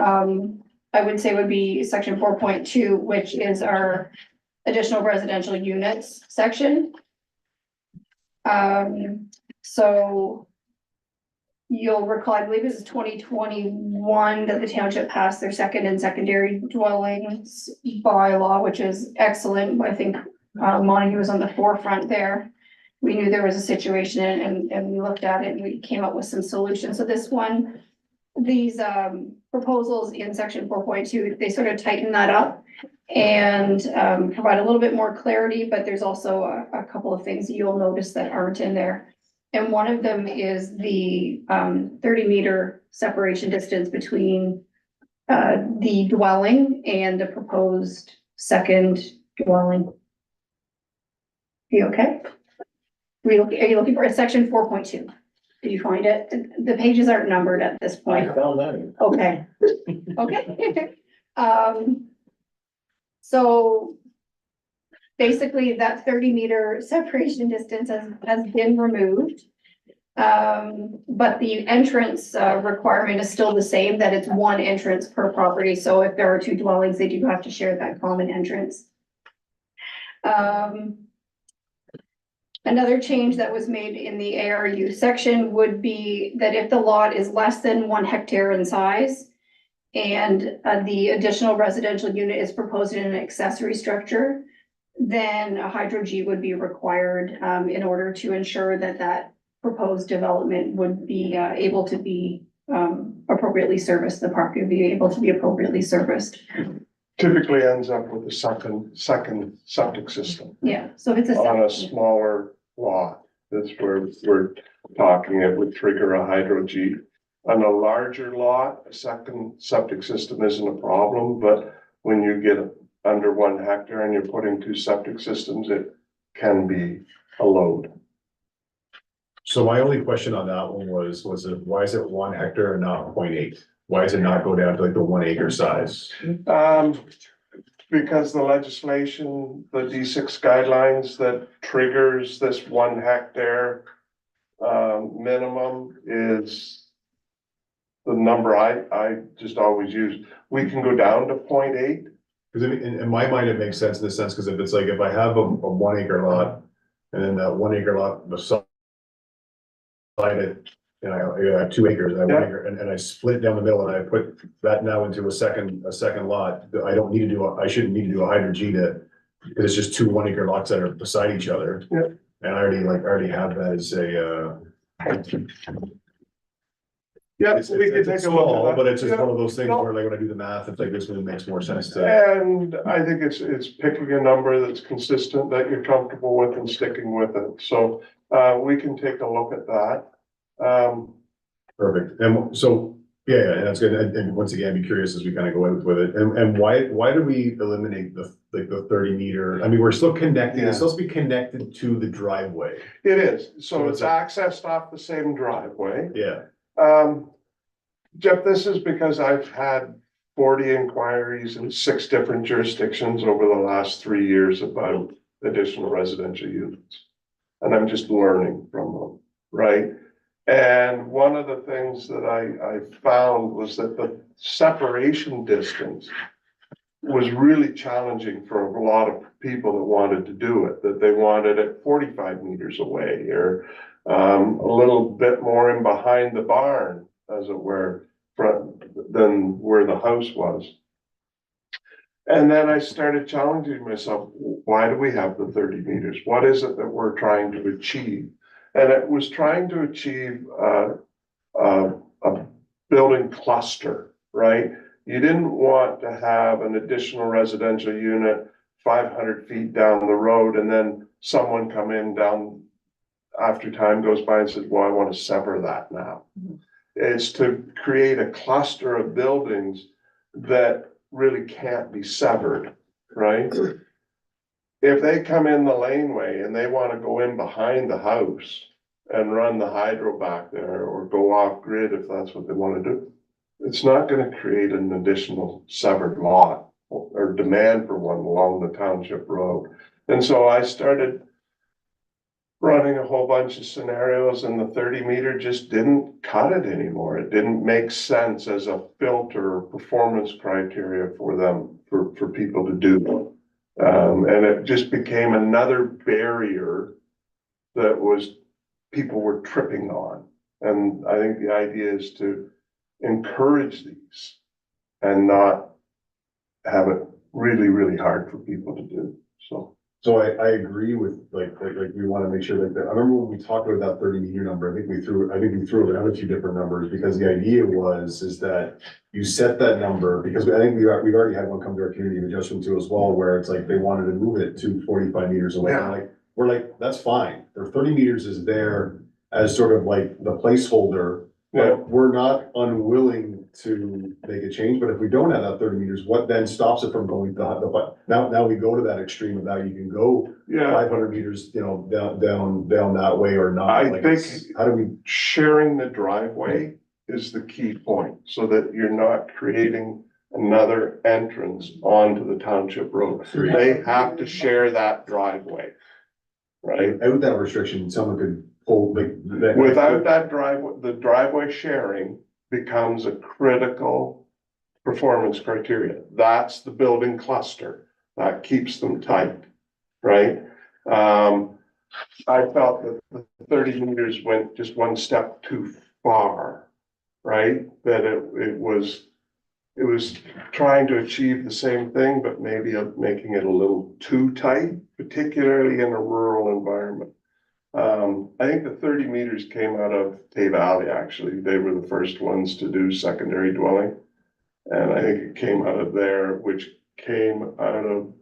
I would say would be section 4.2, which is our additional residential units section. So you'll recall, I believe this is 2021 that the township passed their second and secondary dwellings bylaw, which is excellent. I think Montague was on the forefront there. We knew there was a situation and we looked at it and we came up with some solutions. So this one, these proposals in section 4.2, they sort of tighten that up and provide a little bit more clarity, but there's also a couple of things you'll notice that aren't in there. And one of them is the 30-meter separation distance between the dwelling and the proposed second dwelling. You okay? Are you looking for a section 4.2? Did you find it? The pages aren't numbered at this I point. found that. Okay. Okay. So basically that 30-meter separation distance has been removed. But the entrance requirement is still the same, that it's one entrance per property. So if there are two dwellings, they do have to share that common entrance. Another change that was made in the ARU section would be that if the lot is less than 1 hectare in size and the additional residential unit is proposed in an accessory structure, then a hydro G would be required in order to ensure that that proposed development would be able to be appropriately serviced. The park would be able to be appropriately serviced. Typically ends up with a second septic system Yeah, so if it's a. on a smaller lot. That's where we're talking, it would trigger a hydro G. On a larger lot, a second septic system isn't a problem, but when you get under 1 hectare and you're putting 2 septic systems, it can be a load. So my only question on that one was it, why is it 1 hectare and not 0.8? Why does it not go down to like the 1 acre size? Because the legislation, the D6 guidelines that triggers this 1 hectare minimum is the number I just always use. We can go down to 0.8. Because in my mind, it makes sense in the sense, because if it's like, if I have a 1 acre lot and then that 1 acre lot beside it, and I have 2 acres, I have 1 Yeah. acre, and I split down the middle and I put that now into a second lot, I don't need to do, I shouldn't need to do a hydro G to, because it's just 2 1 acre lots that are beside each other. Yeah. And I already have that as a, Yeah, it's we can take a look small, at that. but it's just Yeah. one of those things No. where like when I do the math, it's like this one makes more sense to. And I think it's picking a number that's consistent, that you're comfortable with and sticking with it. So we can take a look at that. Perfect. And so Yeah, that's good. And once again, I'd be curious as we kind of go with it. And why do we eliminate the 30 meter? I mean, we're still connected, Yeah. it's supposed to be connected to the driveway. It is, so So it's it's accessed off the same driveway. Yeah, Jeff, this is because I've had 40 inquiries in 6 different jurisdictions over the last 3 years about additional residential units. And I'm just learning from them, right? And one of the things that I found was that the separation distance was really challenging for a lot of people that wanted to do it, that they wanted it 45 meters away or a little bit more in behind the barn, as it were, than where the house was. And then I started challenging myself, why do we have the 30 meters? What is it that we're trying to achieve? And it was trying to achieve a building cluster, right? You didn't want to have an additional residential unit 500 feet down the road and then someone come in down after time goes by and says, well, I want to sever that now. It's to create a cluster of buildings that really can't be severed, right? If they come in the laneway and they want to go in behind the house and run the hydro back there or go off grid if that's what they want to do, it's not going to create an additional severed lot or demand for one along the township road. And so I started running a whole bunch of scenarios and the 30 meter just didn't cut it anymore. It didn't make sense as a filter or performance criteria for them, for people to do. And it just became another barrier that people were tripping on. And I think the idea is to encourage these and not have it really, really hard for people to do, so. so I agree with like we want to make sure that, I remember when we talked about that 30 meter number, I think we threw around a few different numbers because the idea is that you set that number because I think we've already had one come to our community adjustment too as well, where it's like they wanted to move it to 45 meters away. Yeah. Like, we're like, that's fine. Their 30 meters is there as sort of like the placeholder. Yeah. But we're not unwilling to make a change, but if we don't have that 30 meters, what then stops it from going to now we go to that extreme of now you can go Yeah, 500 meters, down that way or not. I Like, think- how do we, sharing the driveway is the key point, so that you're not creating another entrance onto the township road. They have to share that driveway, right? without that restriction, someone could pull like. Without that driveway, the driveway sharing becomes a critical performance criteria. That's the building cluster that keeps them tight, right? I felt that the 30 meters went just one step too far, right? That it was trying to achieve the same thing, but maybe making it a little too tight, particularly in a rural environment. I think the 30 meters came out of Tay Valley, actually. They were the first ones to do secondary dwelling. And I think it came out of there, which came out of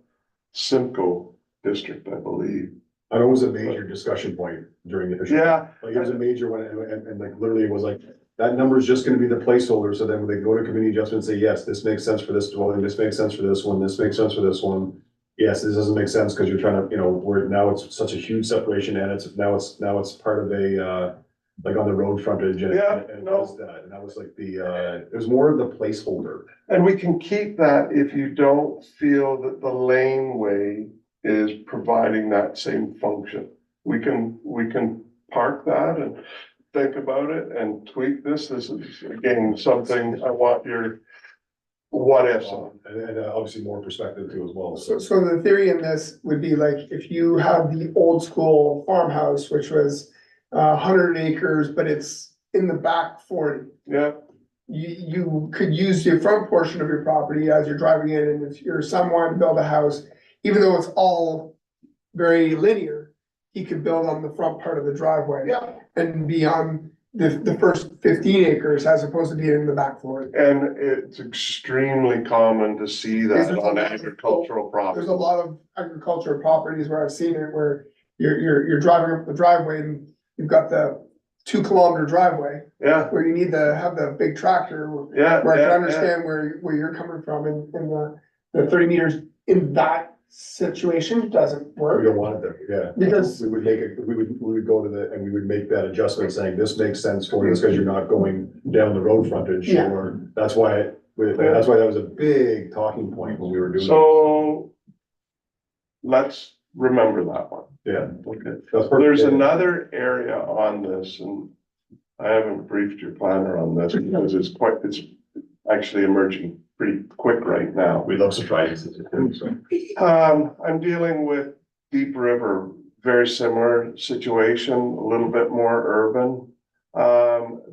Simcoe District, I believe. I know it was a major discussion point during the. Yeah. Like it was a major one and like literally it was like, that number is just gonna be the placeholder. So then when they go to committee adjustment and say, yes, this makes sense for this dwelling, this makes sense for this one, this makes sense for this one. Yes, this doesn't make sense because you're trying to, where now it's such a huge separation and it's part of a, like on the road frontage and Yeah, it no. does that. And that was like it was more of the placeholder. And we can keep that if you don't feel that the laneway is providing that same function. We can park that and think about it and tweak this. This is again, something I want your what ifs on. And obviously more perspective too as well. So the theory in this would be like, if you have the old school farmhouse, which was 100 acres, but it's in the back 40. Yeah, You could use the front portion of your property as you're driving in, and if your son wanted to build a house, even though it's all very linear, he could build on the front part of the driveway. yeah. And be on the first 15 acres as opposed to being in the back 40. And it's extremely common to see that on agricultural property. There's a lot of agricultural properties where I've seen it, where you're driving up the driveway and you've got the 2 kilometer driveway, Yeah, where you need to have the big tractor, yeah, where I can yeah, understand where you're coming from, and the 30 meters in that situation doesn't We work. don't want it there, yeah. Because- We would make it, we would go to the, and we would make that adjustment saying this makes sense for this, because you're not going down the road frontage, Yeah. or that's why, that's why that was a big talking point when we were doing. so let's remember that one. Yeah, Okay. that's perfect. There's another area on this, and I haven't briefed your planner on this because it's actually emerging pretty quick right now. We love surprises. So. I'm dealing with Deep River, very similar situation, a little bit more urban.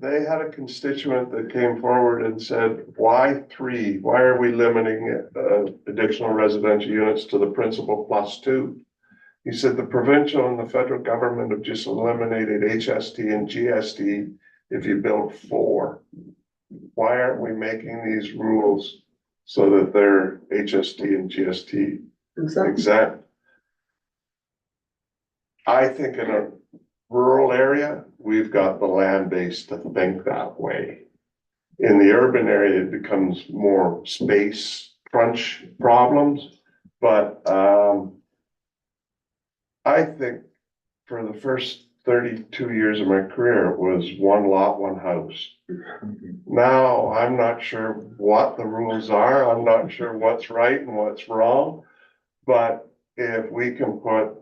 They had a constituent that came forward and said, why 3? Why are we limiting additional residential units to the principal plus 2? He said the provincial and the federal government have just eliminated HST and GST if you build 4. Why aren't we making these rules so that they're HST and GST Exactly. exempt? I think in a rural area, we've got the land base to think that way. In the urban area, it becomes more space crunch problems, but I think for the first 32 years of my career, it was 1 lot, 1 house. Now, I'm not sure what the rules are. I'm not sure what's right and what's wrong. But if we can put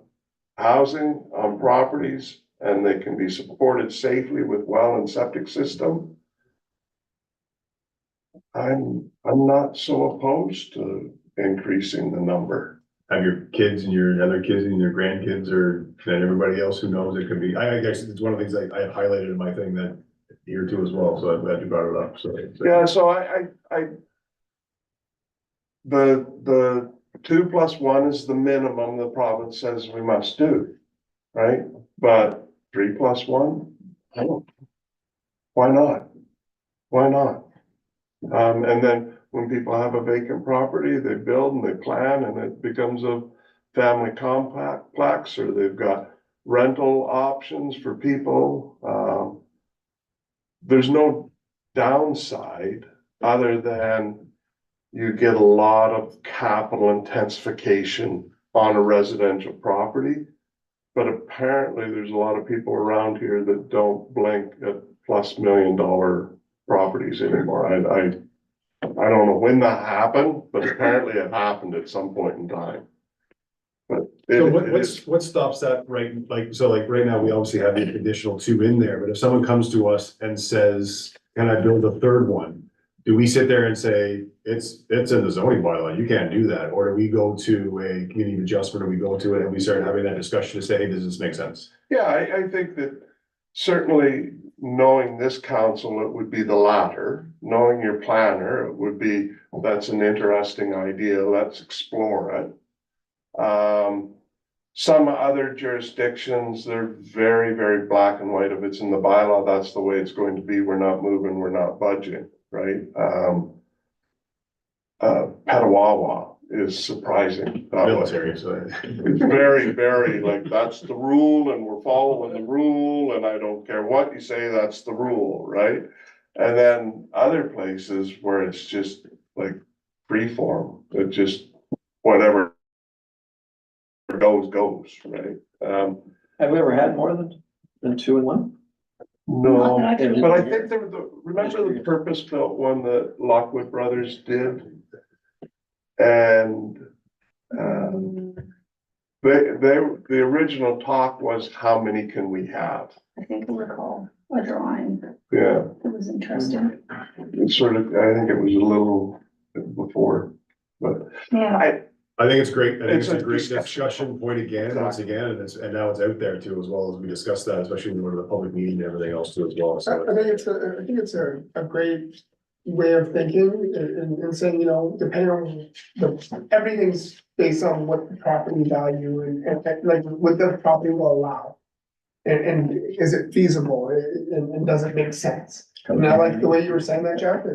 housing on properties and they can be supported safely with well and septic system, I'm not so opposed to increasing the number. Have your kids and your other kids and your grandkids or and everybody else who knows it could be, I guess it's one of the things I have highlighted in my thing that here too as well, so I'm glad you brought it up, so. Yeah, so the 2 + 1 is the minimum the province says we must do, right? But 3 + 1, why not? Why not? And then when people have a vacant property, they build and they plan and it becomes a family complex, or they've got rental options for people. There's no downside other than you get a lot of capital intensification on a residential property. But apparently there's a lot of people around here that don't blink at +1 million dollar properties anymore. I don't know when that happened, but apparently it happened at some point in time. But So what stops that, right, like, so like right now, we obviously have the additional 2 in there, but if someone comes to us and says, can I build a 3rd one? Do we sit there and say, it's in the zoning bylaw, you can't do that, or do we go to a community adjustment, or we go to it and we start having that discussion to say, hey, does this make sense? yeah, I think that certainly knowing this council, it would be the latter. Knowing your planner, it would be, that's an interesting idea, let's explore it. Some other jurisdictions, they're very, very black and white. If it's in the bylaw, that's the way it's going to be. We're not moving, we're not budging, right? Petawawa is surprising. Military, so. It's very, very like, that's the rule and we're following the rule and I don't care what you say, that's the rule, right? And then other places where it's just like free form, it just whatever goes, right? Have we ever had more than 2 in 1? No, Not that I but I think remember the purpose-built one that Lockwood Brothers did? And the original talk was, how many can we have? I think I recall a drawing Yeah, that was interesting. it's sort of, I think it was a little before, but Yeah, I think it's great. I think It's it's a a great discussion. discussion point again, once again, and now it's out there too, as well as we discussed that, especially when we go to the public meeting and everything else too as well, I so. think it's a great way of thinking and saying, you know, depending on everything's based on what the property value and like what the property will allow. And is it feasible and does it make sense? And I like the way you were saying that, Jeff,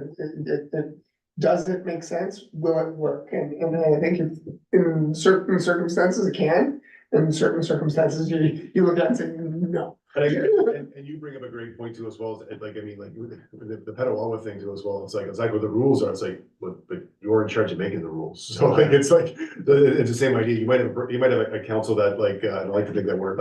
does it make sense? Will it work? And I think if in certain circumstances it can, in certain circumstances, you look at it and say, no. And you bring up a great point too as well, as, like, I mean, like, with the Petawawa thing too as well, it's like what the rules are, it's like, but you're in charge of making the rules. So like, it's the same idea, you might have a council that like, I like to think that we're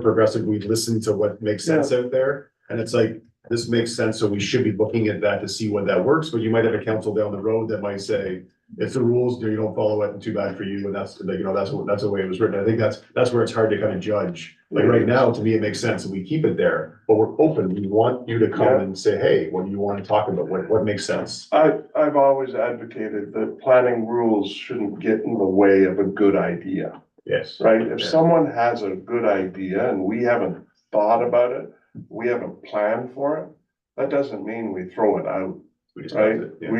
progressive, we listen to what makes sense out there. And it's like, this makes sense, so we should be looking at that to see when that works, but you might have a council down the road that might say, if the rules, you don't follow it, too bad for you, and that's, like, that's the way it was written. I think that's where it's hard to kind of judge. Like right now, to me, it makes sense, and we keep it there, but we're open. We want you to come Yeah. and say, hey, what do you want to talk about? What makes sense? I've always advocated that planning rules shouldn't get in the way of a good idea, Yes. right? If Yeah. someone has a good idea and we haven't thought about it, we haven't planned for it, that doesn't mean we throw it out, We just right? it, yeah.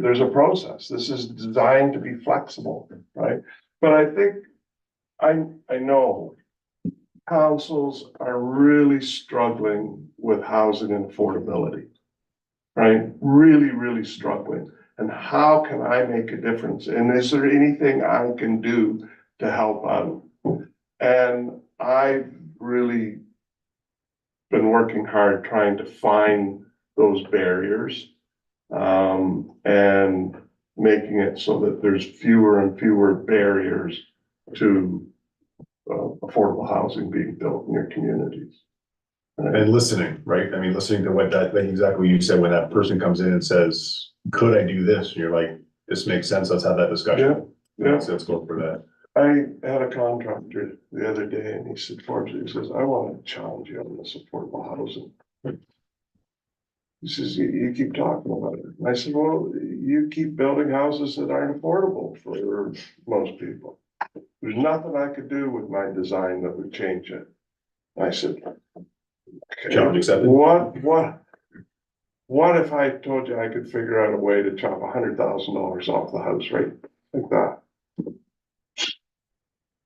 There's a process. This is designed to be flexible, right? But I think, I know councils are really struggling with housing and affordability. Right? Really, really struggling. And how can I make a difference? And is there anything I can do to help out? And I've really been working hard trying to find those barriers. And making it so that there's fewer and fewer barriers to affordable housing being built in your communities. And listening, right? I mean, listening to what like exactly what you said, when that person comes in and says, could I do this? And you're like, this makes sense, let's have that discussion. Yeah. So let's go for that. I had a contractor the other day and he said, Forbes, he says, I want to challenge you on this affordable housing. He says, you keep talking about it. And I said, well, you keep building houses that aren't affordable for most people. There's nothing I could do with my design that would change it. And I said, okay, Challenge accepted. what if I told you I could figure out a way to chop $100,000 off the house rate like that?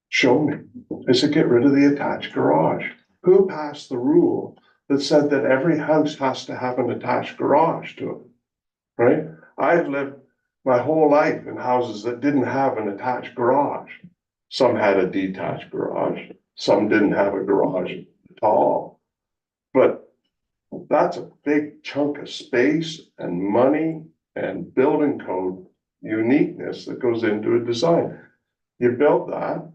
Show me. I said, get rid of the attached garage. Who passed the rule that said that every house has to have an attached garage to it? Right? I've lived my whole life in houses that didn't have an attached garage. Some had a detached garage, some didn't have a garage at all. But that's a big chunk of space and money and building code uniqueness that goes into a design. You build that,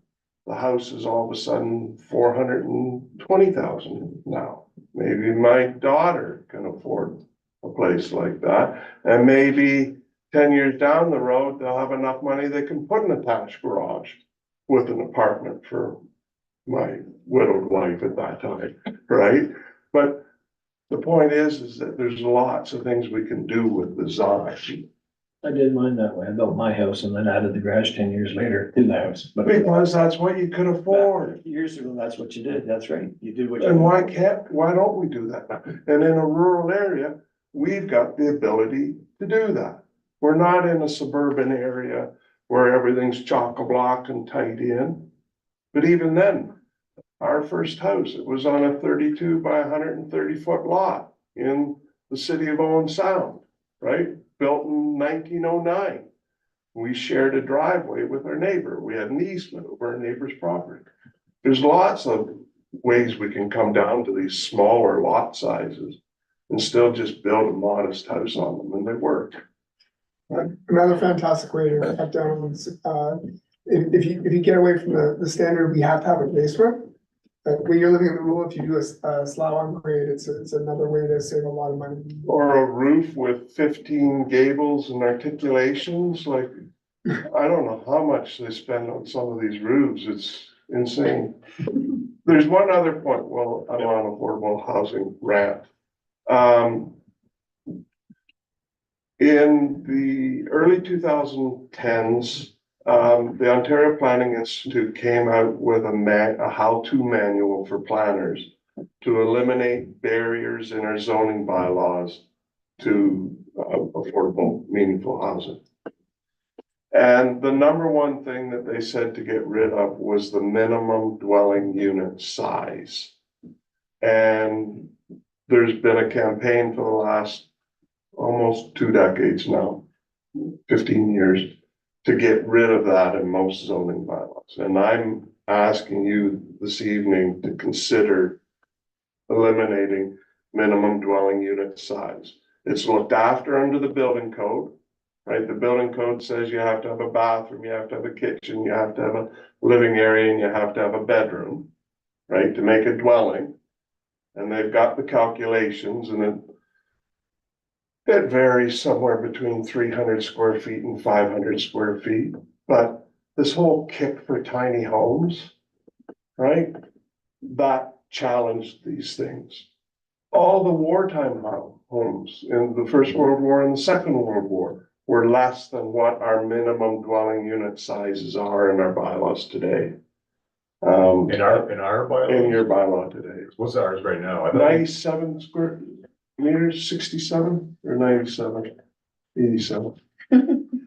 the house is all of a sudden 420,000 now. Maybe my daughter can afford a place like that, and maybe 10 years down the road, they'll have enough money they can put an attached garage with an apartment for my widowed wife at that time, right? But the point is that there's lots of things we can do with design. I did mine that way. I built my house and then added the garage 10 years later to the house. But Because that's what you could afford. years ago, that's what you did. That's right. You did what you. And why don't we do that now? And in a rural area, we've got the ability to do that. We're not in a suburban area where everything's chock-a-block and tight in. But even then, our first house, it was on a 32 by 130 foot lot in the city of Owen Sound, right? Built in 1909. We shared a driveway with our neighbor. We had an easement over our neighbor's property. There's lots of ways we can come down to these smaller lot sizes and still just build a modest house on them, and they work. Another fantastic way to cut down, if you get away from the standard, we have to have a basement. When you're living in the rural, if you do a slab on grade, it's another way to save a lot of money. Or a roof with 15 gables and articulations, like, I don't know how much they spend on some of these roofs, it's insane. There's one other point, well, I'm on affordable housing rant. In the early 2010s, the Ontario Planning Institute came out with a how-to manual for planners to eliminate barriers in our zoning bylaws to affordable, meaningful housing. And the number one thing that they said to get rid of was the minimum dwelling unit size. And there's been a campaign for the last almost 2 decades now, 15 years, to get rid of that in most zoning bylaws. And I'm asking you this evening to consider eliminating minimum dwelling unit size. It's looked after under the building code, right? The building code says you have to have a bathroom, you have to have a kitchen, you have to have a living area, and you have to have a bedroom, right, to make a dwelling. And they've got the calculations, and it varies somewhere between 300 square feet and 500 square feet. But this whole kick for tiny homes, right, that challenged these things. All the wartime homes in the First World War and the Second World War were less than what our minimum dwelling unit sizes are in our bylaws today. In our bylaws? In your bylaw today. What's ours right now? I thought 97 square meters, 67 or 97, 87.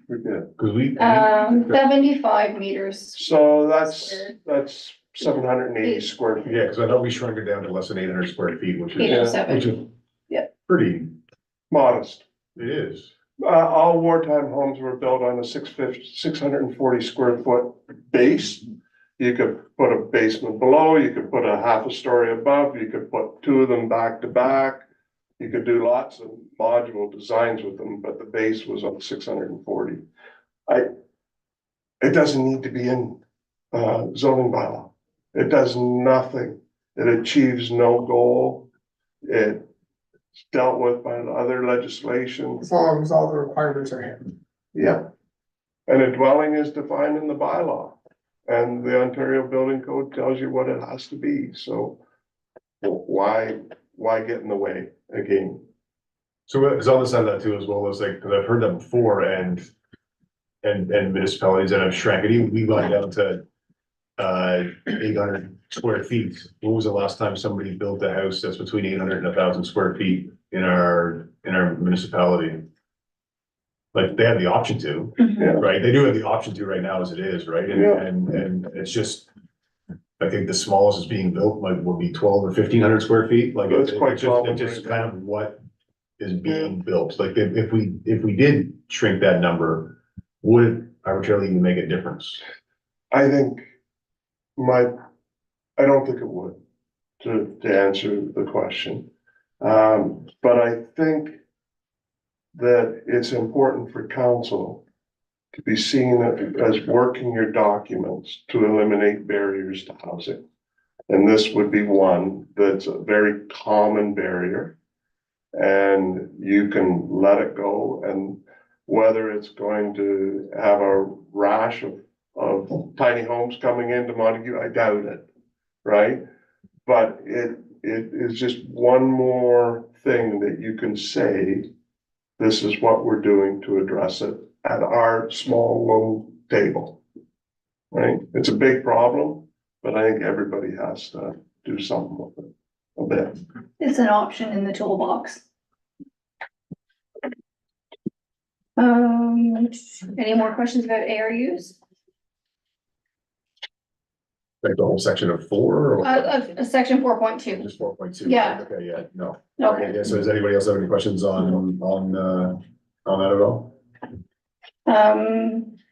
We're good. Cause we. 75 meters. So that's 780 square feet. Yeah, cause I thought we shrunk it down to less than 800 square feet, which is. 807. Which is. Yeah. Pretty, Modest. it is. All wartime homes were built on a 640 square foot base. You could put a basement below, you could put a half a story above, you could put two of them back to back. You could do lots of modular designs with them, but the base was on 640. It doesn't need to be in zoning bylaw. It does nothing. It achieves no goal. It's dealt with by other legislation. As long as all the requirements are hit. Yeah. And a dwelling is defined in the bylaw. And the Ontario Building Code tells you what it has to be, so why get in the way again? So it's on the side of that too, as well as like, cause I've heard that before and municipalities that have shrank it, even we got down to 800 square feet. When was the last time somebody built a house that's between 800 and 1,000 square feet in our municipality? Like, they have the option to, Yeah. right? They do have the option to right now as it is, right? Yeah. And it's just, I think the smallest is being built will be 1,200 or 1,500 square feet, like. That's quite common It's just right now. kind of what is being built, like, if we did shrink that number, would it arbitrarily even make a difference? I think I don't think it would, to answer the question. But I think that it's important for council to be seen as working your documents to eliminate barriers to housing. And this would be one that's a very common barrier. And you can let it go, and whether it's going to have a rash of tiny homes coming into Montague, I doubt it, right? But it is just one more thing that you can say, this is what we're doing to address it at our small, low table. Right? It's a big problem, but I think everybody has to do something with it a bit. It's an option in the toolbox. Any more questions about ARUs? Like the whole section of 4 or Section 4.2. just 4.2? Yeah. Okay, yeah, no. Okay. Yeah, so does anybody else have any questions on that at all?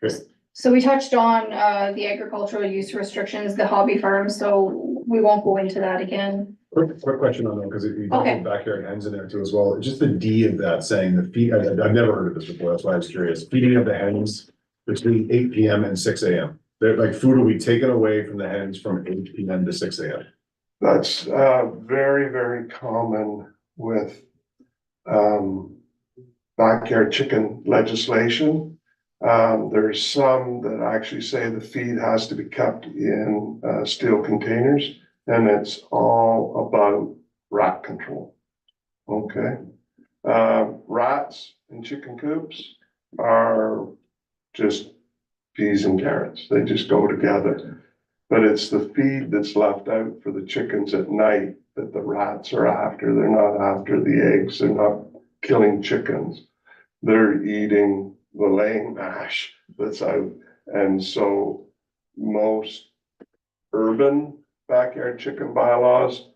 Yes. So we touched on, the agricultural use restrictions, the hobby farms, so we won't go into that again. Quick question on that, because you Okay. got backyard hens in there too as well, just the D of that saying the feed, I've never heard of this before, that's why I was curious, feeding of the hens between 8 PM and 6 AM. They're like, food will be taken away from the hens from 8 PM to 6 AM. That's very, very common with backyard chicken legislation. There's some that actually say the feed has to be kept in steel containers, and it's all about rat control. Okay? Rats in chicken coops are just peas and carrots. They just go together. But it's the feed that's left out for the chickens at night that the rats are after. They're not after the eggs. They're not killing chickens. They're eating the laying mash that's out. And so most urban backyard chicken bylaws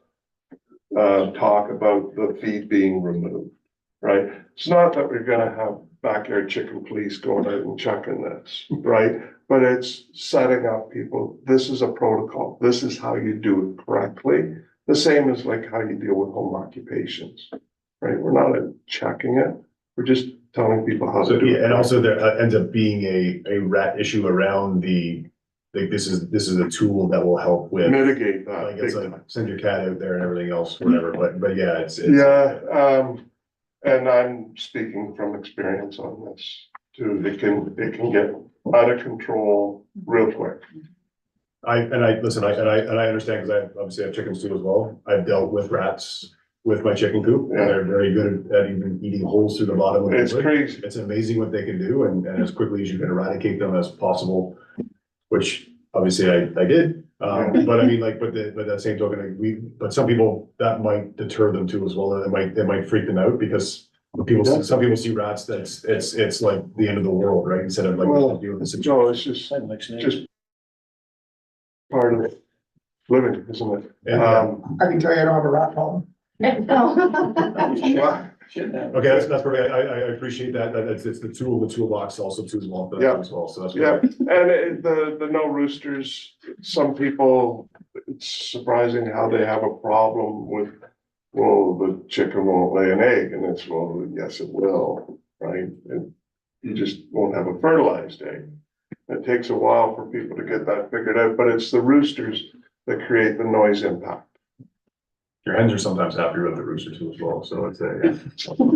talk about the feed being removed, right? It's not that we're gonna have backyard chicken police going out and checking this, right? But it's setting up people, this is a protocol, this is how you do it correctly. The same as like how you deal with home occupations, right? We're not checking it, we're just telling people how So, to do yeah, it. and also there ends up being a rat issue around the, like, this is a tool that will help with. Mitigate that Like, big it's like, time. send your cat out there and everything else, whatever, but yeah, it's. Yeah, and I'm speaking from experience on this too. It can get out of control real quick. Listen, I understand, because I obviously have chickens too as well. I've dealt with rats with my chicken coop, and they're very good at even eating holes through the bottom of the It's wood. crazy. It's amazing what they can do, and as quickly as you can eradicate them as possible, which obviously I did. But I mean, like, but that same token, like, but some people, that might deter them too as well, and it might freak them out, because some people see rats, it's like the end of the world, right? Instead of like Well, dealing with the No, situation. it's just, Sounds like snakes. just part of living, isn't it? Yeah. I can tell you I don't have a rat problem. Well, Shouldn't have. Okay, that's perfect. I appreciate that. It's the tool, the toolbox also too as well, for that Yeah. as well. So that's. Yeah, perfect. and the no roosters, some people, it's surprising how they have a problem with, well, the chicken won't lay an egg, and it's, well, yes, it will, right? And you just won't have a fertilized egg. It takes a while for people to get that figured out, but it's the roosters that create the noise impact. Your hens are sometimes happier with the rooster too as well, so it's a,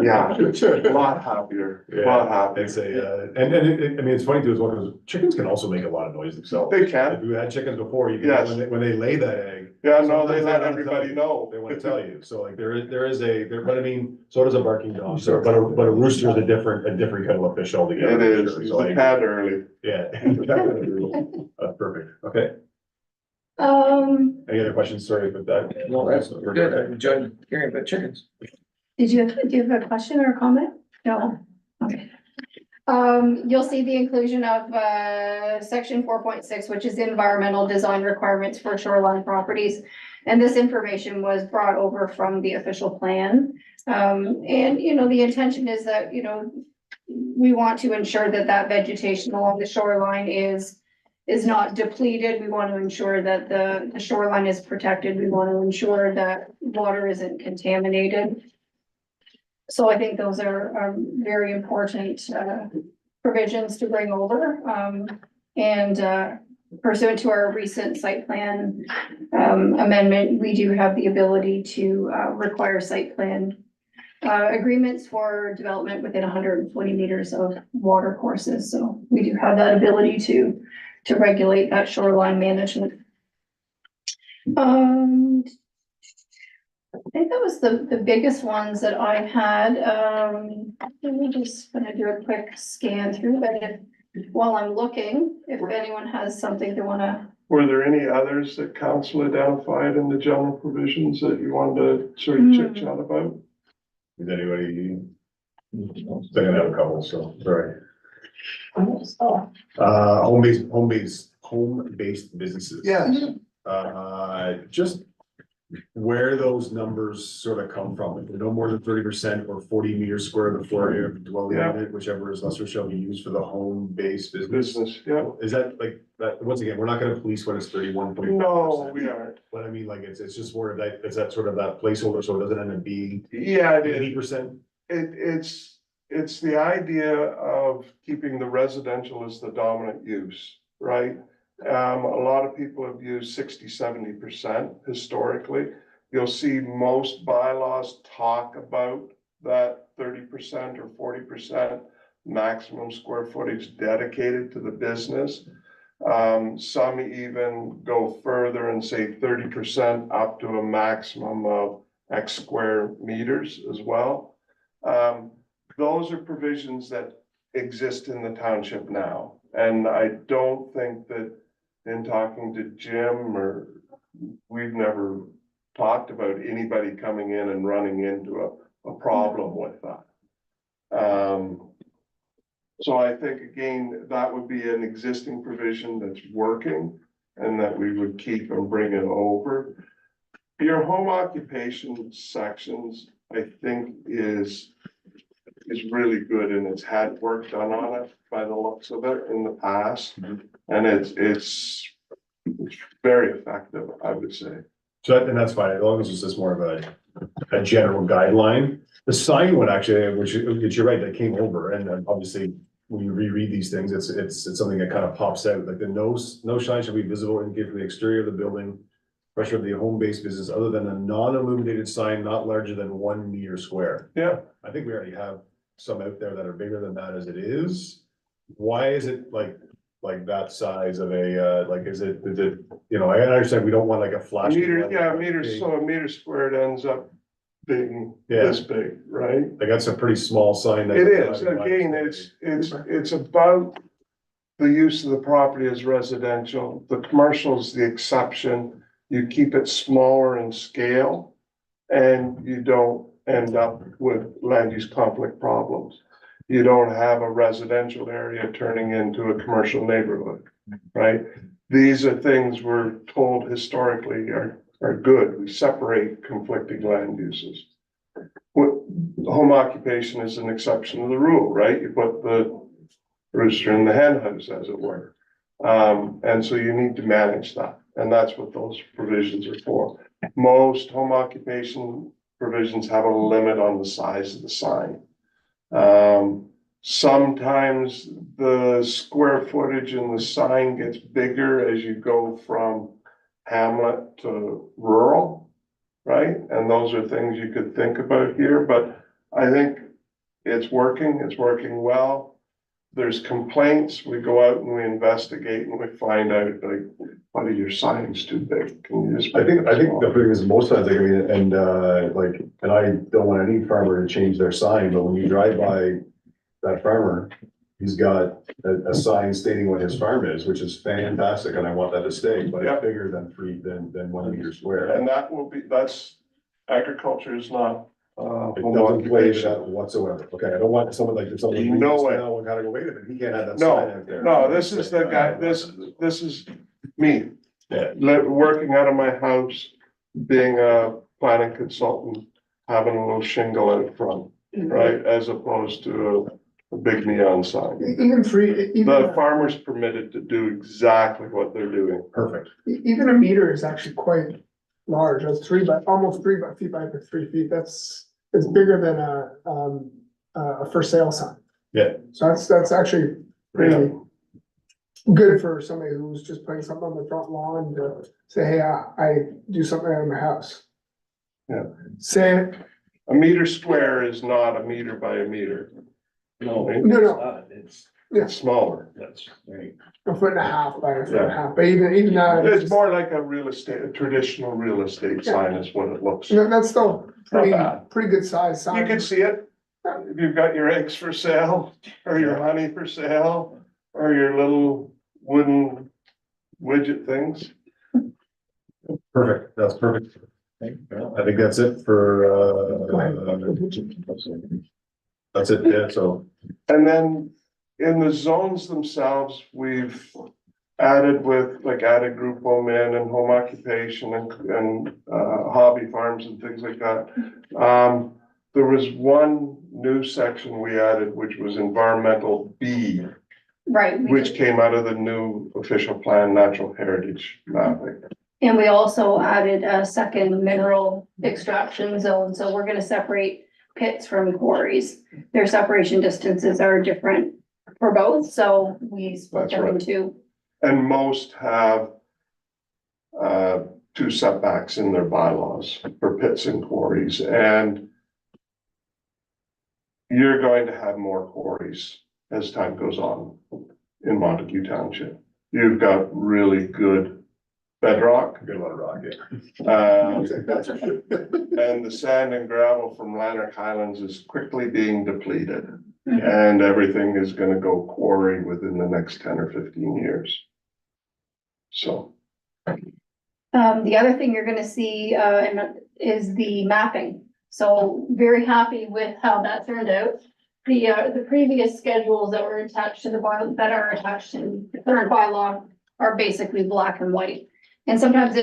Yeah, a lot happier, a lot happier. it's a, and I mean, it's funny too as well, because chickens can also make a lot of noise themselves. They If can, you had chickens before, you can, Yes. when they lay that egg, yeah, no, they Sometimes let they wanna everybody tell you. know. they want to tell you. So like there is but I mean, so does a barking dog. So, but a rooster is a different kettle of fish altogether. It for is, sure. he's So a cat early. Yeah. That's perfect. Okay. Any other questions? Sorry about that. No, that's good. I enjoyed hearing about chickens. do you have a question or a comment? No, okay. You'll see the inclusion of, section 4.6, which is environmental design requirements for shoreline properties. And this information was brought over from the official plan. And, you know, the intention is that, you know, we want to ensure that that vegetation along the shoreline is not depleted. We want to ensure that the shoreline is protected. We want to ensure that water isn't contaminated. So I think those are very important provisions to bring over. And pursuant to our recent site plan amendment, we do have the ability to require site plan agreements for development within 120 meters of water courses. So we do have that ability to regulate that shoreline management. I think that was the biggest ones that I had. Let me just gonna do a quick scan through, but while I'm looking, if anyone has something they wanna. Were there any others that council identified in the general provisions that you wanted to sort of chit chat about? Is anybody? They're gonna have a couple, so, sorry. Home-based businesses. Yes. Just where those numbers sort of come from, if they're no more than 30% or 40 meters square of the floor area of the dwelling Yeah. unit, whichever is lesser shall be used for the home-based business. Business, yeah. Is that like, that, once again, we're not gonna police when it's 31.5%. No, we aren't. But I mean, like, it's just more of that, it's that sort of that placeholder, so it doesn't end up being Yeah, it is. 80%. It's the idea of keeping the residential as the dominant use, right? A lot of people have used 60-70% historically. You'll see most bylaws talk about that 30% or 40% maximum square footage dedicated to the business. Some even go further and say 30% up to a maximum of X square meters as well. Those are provisions that exist in the township now. And I don't think that in talking to Jim, or we've never talked about anybody coming in and running into a problem with that. So I think, again, that would be an existing provision that's working and that we would keep and bring it over. Your home occupation sections, I think, is is really good and it's had work done on it by the looks of it in the past. Mhm. And it's very effective, I would say. So and that's fine, as long as it's just more of a general guideline. The sign one actually, which you're right, that came over, and then obviously when you reread these things, it's something that kind of pops out, like the no sign shall be visible and give the exterior of the building. Pressure of the home-based business other than a non-illuminated sign not larger than 1 meter square. Yeah. I think we already have some out there that are bigger than that as it is. Why is it like that size of like, is it, you know, I understand we don't want like a A flash. meter, yeah, a meter, so a meter squared ends up being this big, right? Like that's a pretty small sign. It is, again, it's about the use of the property as residential, the commercial is the exception. You keep it smaller in scale and you don't end up with land use conflict problems. You don't have a residential area turning into a commercial neighborhood, right? These are things we're told historically are good. We separate conflicting land uses. What, home occupation is an exception to the rule, right? You put the rooster in the hen house, as it were. And so you need to manage that. And that's what those provisions are for. Most home occupation provisions have a limit on the size of the sign. Sometimes the square footage in the sign gets bigger as you go from hamlet to rural, right? And those are things you could think about here, but I think it's working well. There's complaints, we go out and we investigate and we find out like, buddy, your sign's too big. Can you just? I think the thing is most times, like, I mean, and I don't want any farmer to change their sign, but when you drive by that farmer, he's got a sign stating what his farm is, which is fantastic, and I want that to stay, but Yeah. it's bigger than 1 meter square. And that will be, agriculture is not, It home doesn't play to occupation. that whatsoever. Okay, I don't want someone like, if someone. No reads this way. now, we're kind of go, wait a minute, he can't have that sign out there. No, this is the guy, this is me. Yeah. Working out of my house, being a planning consultant, having a little shingle out front, right? As opposed to a big neon sign. Even The farmer's permitted to do exactly what they're doing. Perfect. even a meter is actually quite large. That's almost 3 feet by 3 feet. It's bigger than a for sale sign. Yeah. So that's actually pretty good for somebody who's just putting something on the front lawn to say, hey, I do something out of my house. Yeah. Say, A meter square is not a meter by a meter. No. Right? No. It's yes, smaller. That's right. a foot and a half by a foot and a half, but even that. It's more like a traditional real estate sign is what it looks. That's still Not bad. pretty good size sign. You can see it. If you've got your eggs for sale, or your honey for sale, or your little wooden widget things. Perfect, that's perfect. Okay, well, I think that's it for, Go ahead. that's it, yeah, so. And then in the zones themselves, we've added group home in and home occupation and hobby farms and things like that. There was one new section we added, which was environmental B, Right. which came out of the new official plan, natural heritage mapping. And we also added a second mineral extraction zone, so we're gonna separate pits from quarries. Their separation distances are different for both, so we split That's them right. into. And most have 2 setbacks in their bylaws for pits and quarries, and you're going to have more quarries as time goes on in Montague Township. You've got really good bedrock. Got a lot of rock, yeah. And the sand and gravel from Lanark Highlands is quickly being depleted. And everything is gonna go quarry within the next 10 or 15 years. So, The other thing you're gonna see, is the mapping. So very happy with how that turned out. The previous schedules that were attached to the bylaw, that are attached to the current bylaw are basically black and white. And sometimes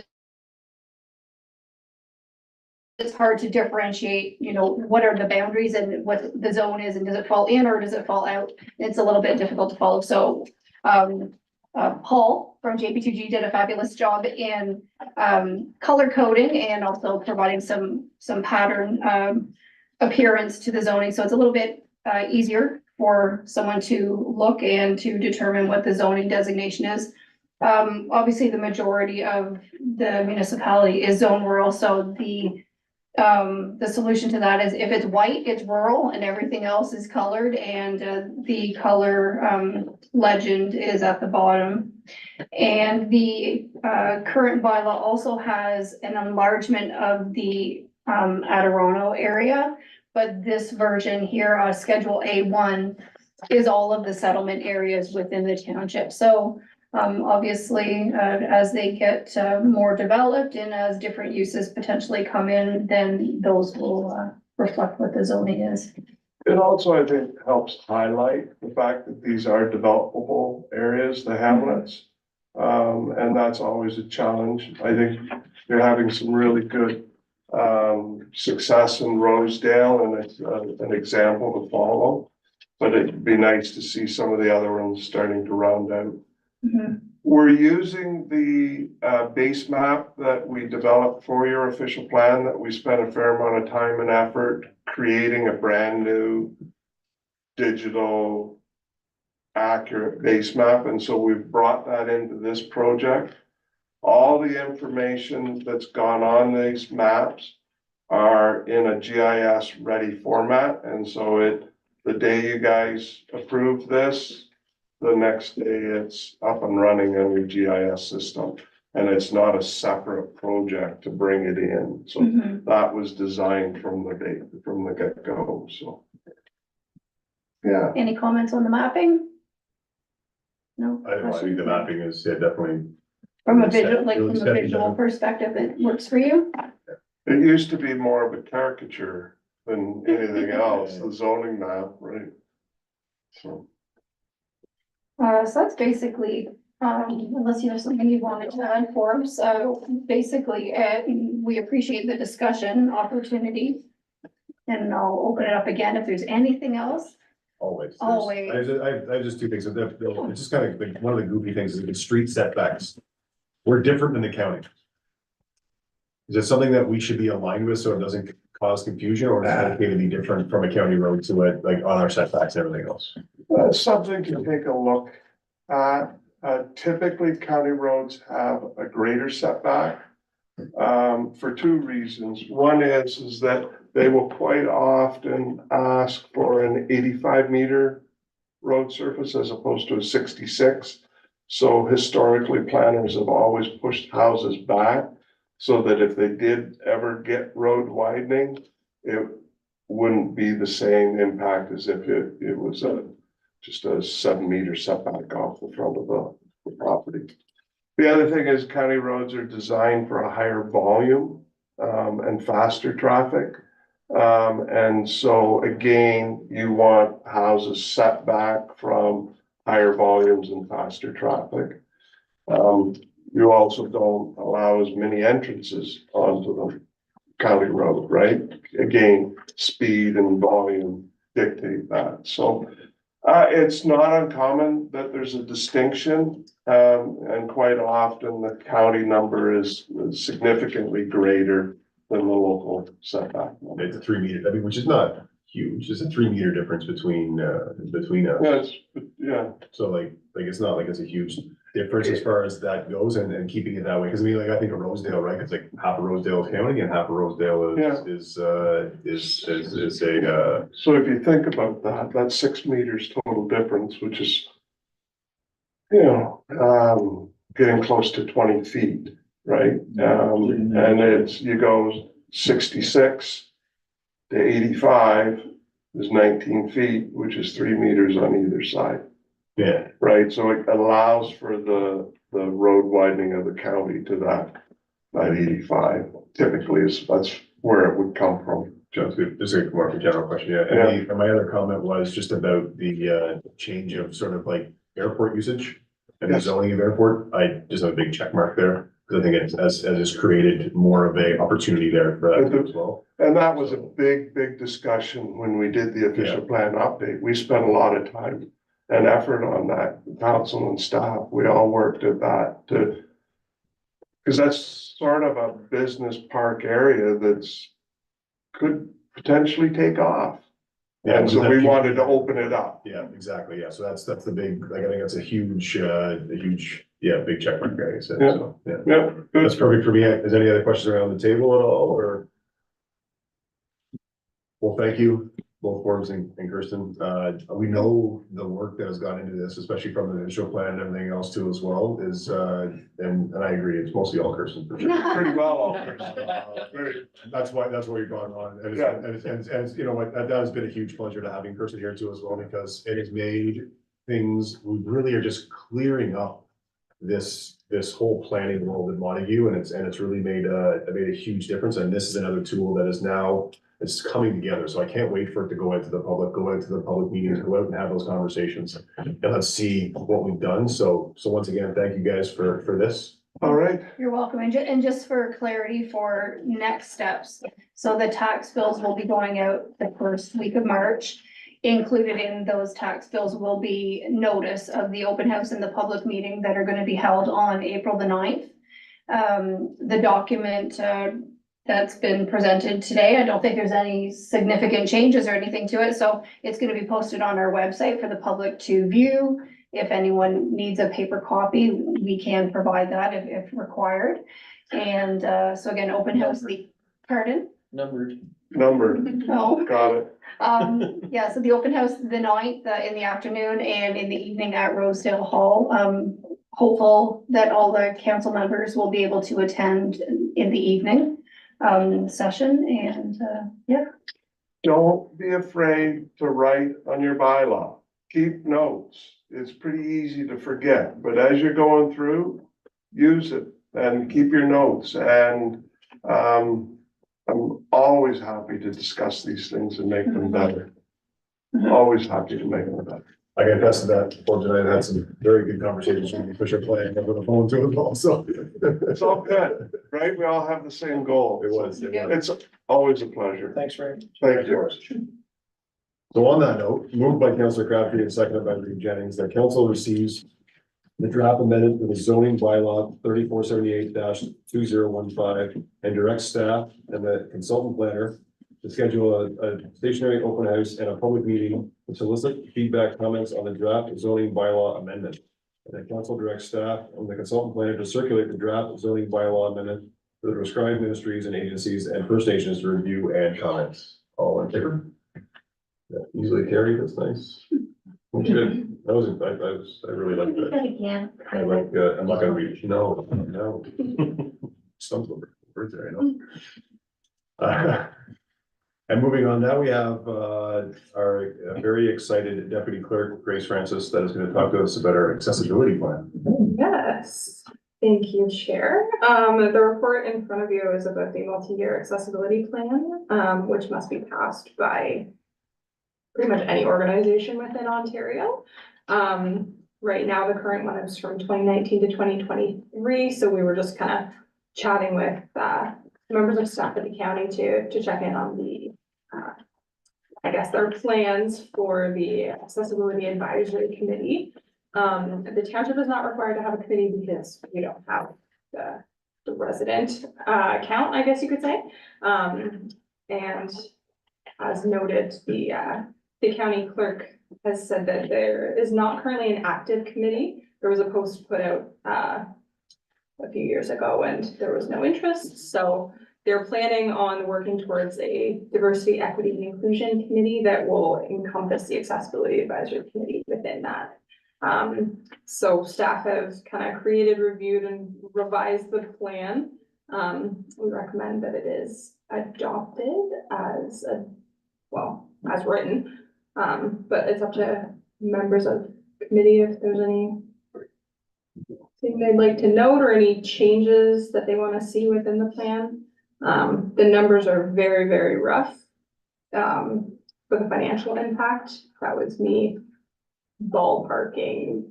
it's hard to differentiate, you know, what are the boundaries and what the zone is, and does it fall in or does it fall out? It's a little bit difficult to follow, so, Paul from JP2G did a fabulous job in, color coding and also providing some pattern, appearance to the zoning, so it's a little bit, easier for someone to look and to determine what the zoning designation is. Obviously, the majority of the municipality is zone rural, so the solution to that is if it's white, it's rural and everything else is colored, and the color legend is at the bottom. And the current bylaw also has an enlargement of the Adirondack area, but this version here, Schedule A1, is all of the settlement areas within the township. So obviously, as they get more developed and as different uses potentially come in, then those will reflect what the zoning is. It also, I think, helps highlight the fact that these are developable areas, the hamlets. And that's always a challenge. I think you're having some really good success in Rosedale, and it's an example to follow. But it'd be nice to see some of the other ones starting to round out. Mhm. We're using the base map that we developed for your official plan, that we spent a fair amount of time and effort creating a brand new digital accurate base map, and so we've brought that into this project. All the information that's gone on these maps are in a GIS ready format, and so the day you guys approve this, the next day it's up and running on your GIS system, and it's not a separate project to bring it in. So Mhm. that was designed from the get-go, so. Yeah, Any comments on the mapping? No? I think the questions? mapping is definitely. From a really visual, set- like really from a set visual down. perspective, it works for you? it used to be more of a caricature than anything else, the zoning map, right? So. So that's basically, unless you have something you wanted to add, Forbes, basically, we appreciate the discussion opportunity. And I'll open it up again if there's anything else. Always. Always. I have just two things. It's just kind of like one of the goofy things is the street setbacks. We're different than the county. Is it something that we should be aligned with so it doesn't cause confusion, or is it okay to be different from a county road to it, like on our setbacks and everything else? Something to take a look at. Typically, county roads have a greater setback for two reasons. One is that they will quite often ask for an 85-meter road surface as opposed to a 66. So historically, planners have always pushed houses back so that if they did ever get road widening, it wouldn't be the same impact as if it was just a 7-meter setback off the front of the property. The other thing is county roads are designed for a higher volume and faster traffic. And so again, you want houses set back from higher volumes and faster traffic. You also don't allow as many entrances onto the county road, right? Again, speed and volume dictate that. So it's not uncommon that there's a distinction, and quite often the county number is significantly greater than the local setback. It's a 3 meter, I mean, which is not huge. It's a 3 meter difference between us. Yes, yeah. So like it's not like it's a huge difference as far as that goes, and keeping it that way. Cause I mean, like I think of Rosedale, right? Cause like half of Rosedale is county and half of Rosedale is a, So if you think about that, that's 6 meters total difference, which is, you know, getting close to 20 feet, right? And you go 66 to 85 is 19 feet, which is 3 meters on either side. yeah. Right, so it allows for the road widening of the county to that 85 typically that's where it would come from. Sounds good. Just a more of a general question, yeah. And my other comment was just about the change of sort of like airport usage and the Yes. zoning of airport. I just have a big check mark there. Because I think it has created more of a opportunity there for that as well. And that was a big discussion when we did the official plan update. We spent a lot of time and effort on that, council and staff. We all worked at that to, because that's sort of a business park area that's could potentially take off. Yeah, And so we wanted to open it up. Yeah, exactly. Yeah, so that's the big, like, I think that's a huge, big check mark, I guess. Yeah. So, yeah. Yeah, That's good. perfect for me. Is there any other questions around the table at all, or? Well, thank you, both Forbes and Kirsten. We know the work that has gone into this, especially from the initial plan and everything else too as well, is, and I agree, it's mostly all Kirsten for sure. Pretty well altered. That's why you're going on. And Yeah. it's, you know what, that has been a huge pleasure to having Kirsten here too as well, because it has made things, we really are just clearing up this whole planning world in Montague, and it's really made a huge difference. And this is another tool that is now, it's coming together. So I can't wait for it to go out to the public meetings, go out and have those conversations. And let's see what we've done. So once again, thank you guys for this. All right, You're welcome. And just for clarity for next steps, so the tax bills will be going out the first week of March. Included in those tax bills will be notice of the open house and the public meeting that are gonna be held on April the 9th. The document, that's been presented today, I don't think there's any significant changes or anything to it, so it's gonna be posted on our website for the public to view. If anyone needs a paper copy, we can provide that if required. And, so again, open house, pardon? Numbered. No. got it. Yeah, so the open house, the 9th, in the afternoon and in the evening at Rosedale Hall. Hopeful that all the council members will be able to attend in the evening, session and, yeah. Don't be afraid to write on your bylaw. Keep notes. It's pretty easy to forget, but as you're going through, use it and keep your notes. And I'm always happy to discuss these things and make them better. Always happy to make them better. I can attest to that. Forbes and I had some very good conversations with the official plan over the phone too as well, so. It's all good, right? We all have the same goal. It was. It's always a pleasure. Thanks, Ray. Thank you. So on that note, moved by Councillor Crabtree and seconded by Reed Jennings, that council receives the draft amendment for the zoning bylaw 3478-2015 and directs staff and the consultant planner to schedule a stationary open house and a public meeting to solicit feedback, comments on the draft zoning bylaw amendment. And the council directs staff and the consultant planner to circulate the draft zoning bylaw amendment to the prescribed ministries and agencies and First Nations to review and comments. All in favor? Yeah, easily carried, that's nice. Good. I really like that. Again. I like, I'm not gonna read it. No. Stumbled over words there, I know. And moving on, now we have, our very excited deputy clerk, Grace Francis, that is gonna talk to us about our accessibility plan. Yes, thank you, Chair. The report in front of you is about the multi-year accessibility plan, which must be passed by pretty much any organization within Ontario. Right now, the current one is from 2019 to 2023, so we were just kind of chatting with members of staff at the county to check in on the I guess their plans for the Accessibility Advisory Committee. The township is not required to have a committee because we don't have the resident count, I guess you could say. And as noted, the county clerk has said that there is not currently an active committee. There was a post put out a few years ago and there was no interest, so they're planning on working towards a diversity, equity, and inclusion committee that will encompass the accessibility advisory committee within that. So staff have kind of created, reviewed, and revised the plan. We recommend that it is adopted as as written. But it's up to members of committee if there's anything they'd like to note or any changes that they want to see within the plan. The numbers are very, very rough. For the financial impact, that was me ballparking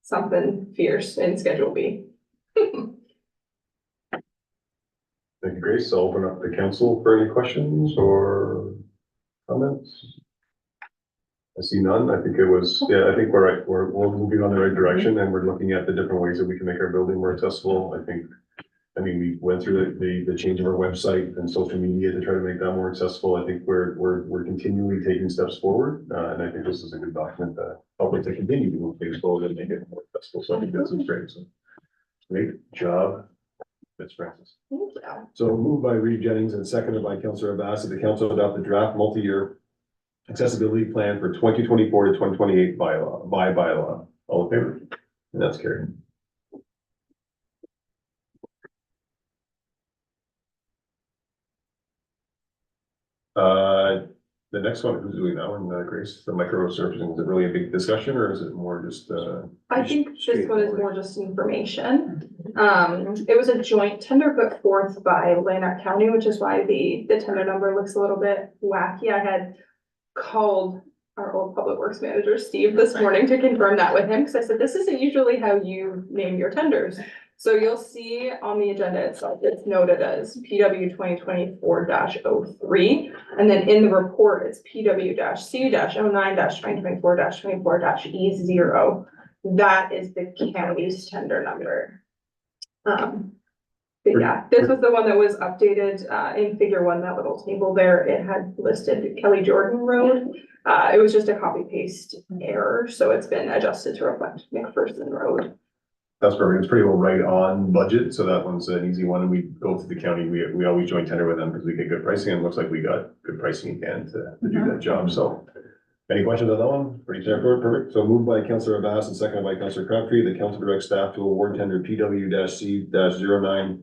something fierce in Schedule B. Grace. I'll open up the council for any questions or comments. I see none. I think it was, yeah, I think we're right. We're moving on the right direction and we're looking at the different ways that we can make our building more accessible. I mean, we went through the change of our website and social media to try to make that more accessible. I think we're continually taking steps forward. And I think this is a good document that hopefully to continue to move things forward and make it more accessible. So I think this is great. So great job, Ms. Francis. Thank you. So moved by Reed Jennings and seconded by Councillor Abbas, that the council adopt the draft multi-year accessibility plan for 2024 to 2028 bylaw. All in favor? And that's carried. The next one, who's doing that one, Grace, the micro surfacing, is it really a big discussion or is it more just, I think this one is more just information. It was a joint tender put forth by Lanark County, which is why the tender number looks a little bit wacky. I had called our old public works manager, Steve, this morning to confirm that with him, because I said, this isn't usually how you name your tenders. So you'll see on the agenda itself, it's noted as PW 2024-03. And then in the report, it's PW-C-09-2024-24-E0. That is the county's tender number. But yeah, this was the one that was updated in figure 1, that little table there. It had listed Kelly Jordan Road. It was just a copy paste error, so it's been adjusted to reflect McPherson Road. that's perfect. It's pretty well right on budget. So that one's an easy one. And we go to the county. We always join tender with them because we get good pricing and it looks like we got good pricing again to do that job. So any questions on that one? Pretty straightforward. Perfect. So moved by Councillor Abbas and seconded by Councillor Crabtree, the council direct staff to award tender PW-C-09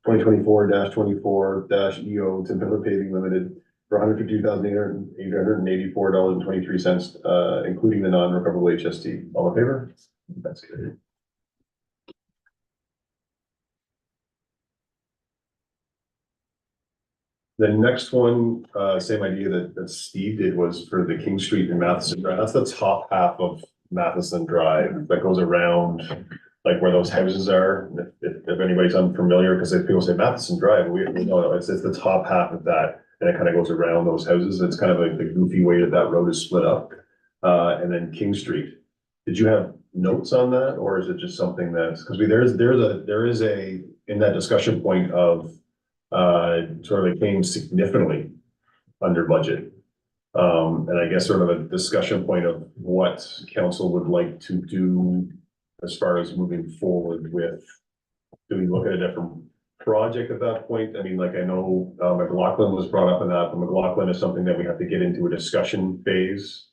2024-24-EO to Miller Paving Limited for $152,884.23, including the non-recoverable HST. All in favor? That's good. The next one, same idea that Steve did, was for the King Street and Matheson Drive. That's the top half of Matheson Drive that goes around, like where those houses are. If anybody's unfamiliar, because if people say Matheson Drive, we know it's the top half of that, and it kind of goes around those houses. It's kind of like the goofy way that road is split up. And then King Street. Did you have notes on that, or is it just something that's, because there is a in that discussion point of sort of came significantly under budget. And I guess sort of a discussion point of what council would like to do as far as moving forward with, do we look at a different project at that point? I mean, like, I know McLaughlin was brought up in that, but McLaughlin is something that we have to get into a discussion phase.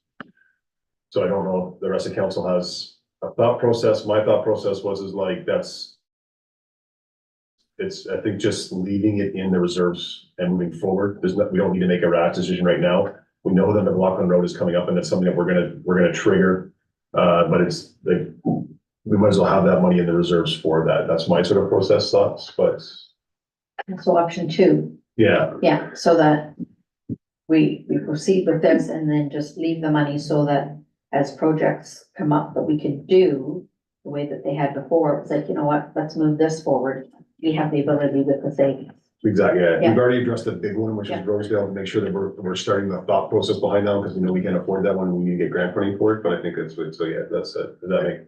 So I don't know if the rest of council has a thought process. My thought process is like, it's, I think, just leaving it in the reserves and moving forward. We don't need to make a rash decision right now. We know that McLaughlin Road is coming up and it's something that we're gonna trigger. But it's like, we might as well have that money in the reserves for that. That's my sort of process thoughts, but So option 2, yeah, yeah, so that we proceed with this and then just leave the money so that as projects come up that we could do the way that they had before, it's like, you know what, let's move this forward. We have the ability with the savings. exactly. Yeah. Yeah. We've already addressed the big one, which is Yeah. Rosedale, to make sure that we're starting the thought process behind that, because we know we can't afford that one and we need to get grant funding for it. But I think that's what, so yeah, that's it. Does that make?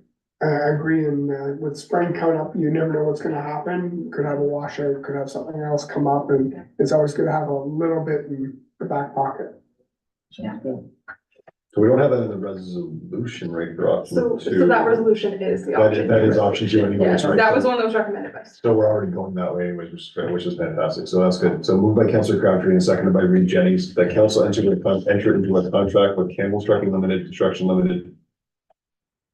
I agree, and with spring coming up, you never know what's gonna happen. Could have a washout, could have something else come up, and it's always good to have a little bit in the back pocket. So we don't have that in the resolution, right, for option So 2. that resolution is the option. That is option 2 Yeah, anyways, right? that was one that was recommended by. So we're already going that way, which is fantastic. So that's good. So moved by Councillor Crabtree and seconded by Reed Jennings, that council enter into a contract with Campbell's Trucking Limited, Construction Limited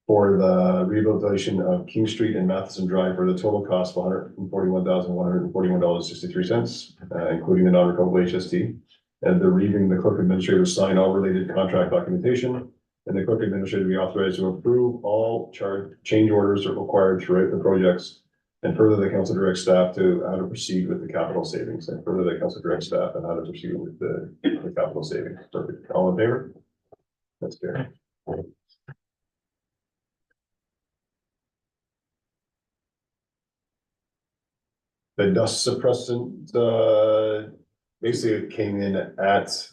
for the rehabilitation of King Street and Matheson Drive for the total cost of $141,141.63, including the non-recoverable HST. And the reading, the clerk administrator sign all related contract documentation, and the clerk administrator be authorized to approve all change orders that are required throughout the projects. And further, the council direct staff to how to proceed with the capital savings, and further, the council direct staff and how to proceed with the capital savings. Perfect. All in favor? That's good. The dust suppressant, basically it came in at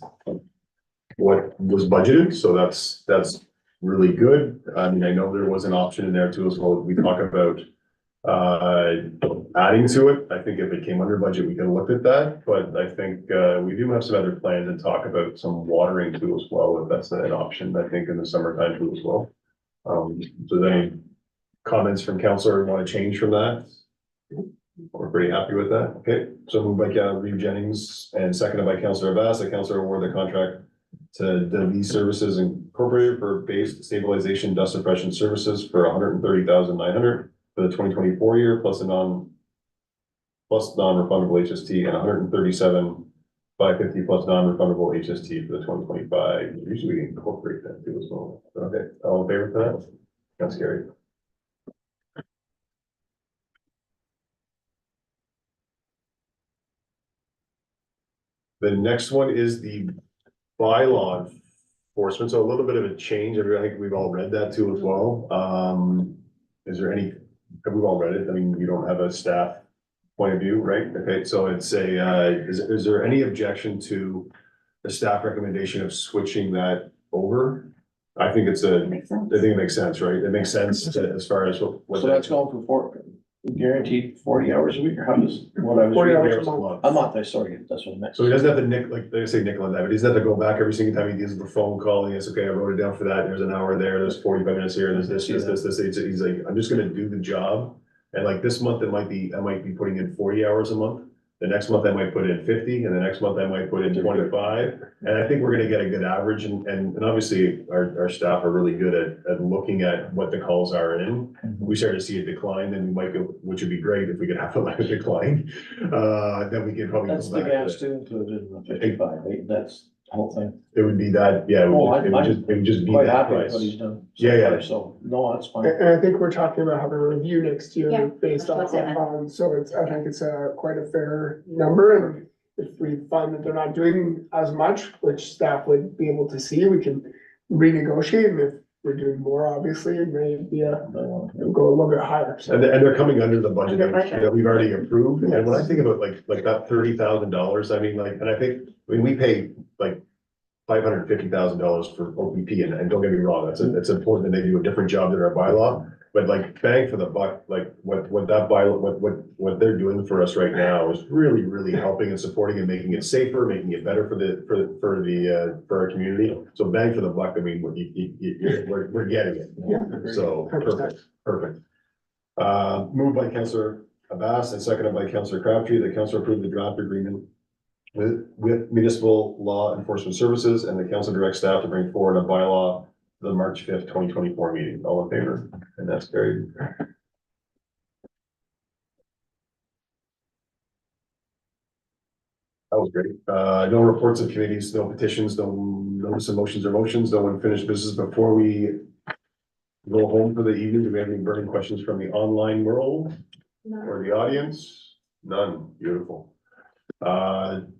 what was budgeted, so that's really good. I mean, I know there was an option in there too, as well. We talk about adding to it. I think if it came under budget, we could have looked at that, but I think we do have some other plans and talk about some watering too as well, if that's an option, I think in the summertime too as well. So any comments from council or want to change from that? We're pretty happy with that. Okay, so moved by Reeve Jennings and seconded by Councillor Abbas, that councillor award the contract to Delee Services Incorporated for base stabilization dust suppression services for $130,900 for the 2024 year plus non-refundable HST and $137,550 plus non-refundable HST for the 2025. Usually we incorporate that too as well. Okay, all in favor of that? That's scary. The next one is the bylaw enforcement, so a little bit of a change. I think we've all read that too as well. Is there any, have we all read it? I mean, you don't have a staff point of view, right? Okay, so it's is there any objection to the staff recommendation of switching that over? I think it's I think it makes sense, right? It makes sense as far as what. So that's going for guaranteed 40 hours a week, or how does, what I was 40 reading? hours a month. A month, sorry, that's what I meant. So he doesn't have to like they say nickel on that, but he doesn't have to go back every single time he deals with the phone call. And he says, okay, I wrote it down for that. There's an hour there, there's 45 minutes here, there's this. He's like, I'm just gonna do the job. And like this month, I might be putting in 40 hours a month. The next month I might put in 50, and the next month I might put in 25. And I think we're gonna get a good average, and obviously our staff are really good at looking at what the calls are in. We start to see a decline, then we might go, which would be great if we could have a like a decline. Then we could probably. That's go the back to gas too included in the 55, right? That's the whole thing. It would be that, yeah, it would just be Quite that happy with price. what he's done. Yeah. So, no, that's fine. And I think we're talking about having a review next Yeah, year based that's off what's in it. of, so it's, I think it's quite a fair number. And if we find that they're not doing as much, which staff would be able to see, we can renegotiate. And if we're doing more, obviously, it may be go a little bit higher. So And they're coming under the budget Under budget. that we've already approved, and when I think about like that $30,000, I mean, like, and I think, I mean, we pay like $550,000 for OPP, and don't get me wrong, it's important that they do a different job than our bylaw, but like bang for the buck, like what that bylaw, what they're doing for us right now is really, really helping and supporting and making it safer, making it better for our community. So bang for the buck, I mean, we're getting it. Yeah. So, perfect. Moved by Councillor Abbas and seconded by Councillor Crabtree, the council approved the draft agreement with municipal law enforcement services, and the council directs staff to bring forward a bylaw to the March 5th, 2024 meeting. All in favor? And that's carried. That was great. No reports of committees, no petitions, no notice of motions or motions, no unfinished business. Before we go home for the evening, do we have any burning questions from the online world or the audience? None. Beautiful.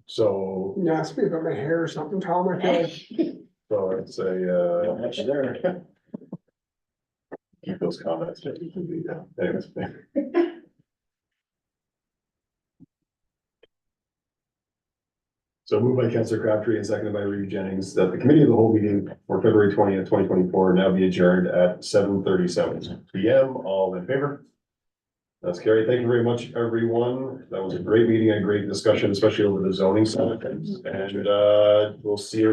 So, you ask me about my hair or something, Tom, I feel like. so it's That's there. keep those comments. Anyways. So moved by Councillor Crabtree and seconded by Reeve Jennings that the committee of the whole meeting for February 20th, 2024 now be adjourned at 7:37 PM. All in favor? That's carried. Thank you very much, everyone. That was a great meeting and great discussion, especially over the zoning side of things. And we'll see you.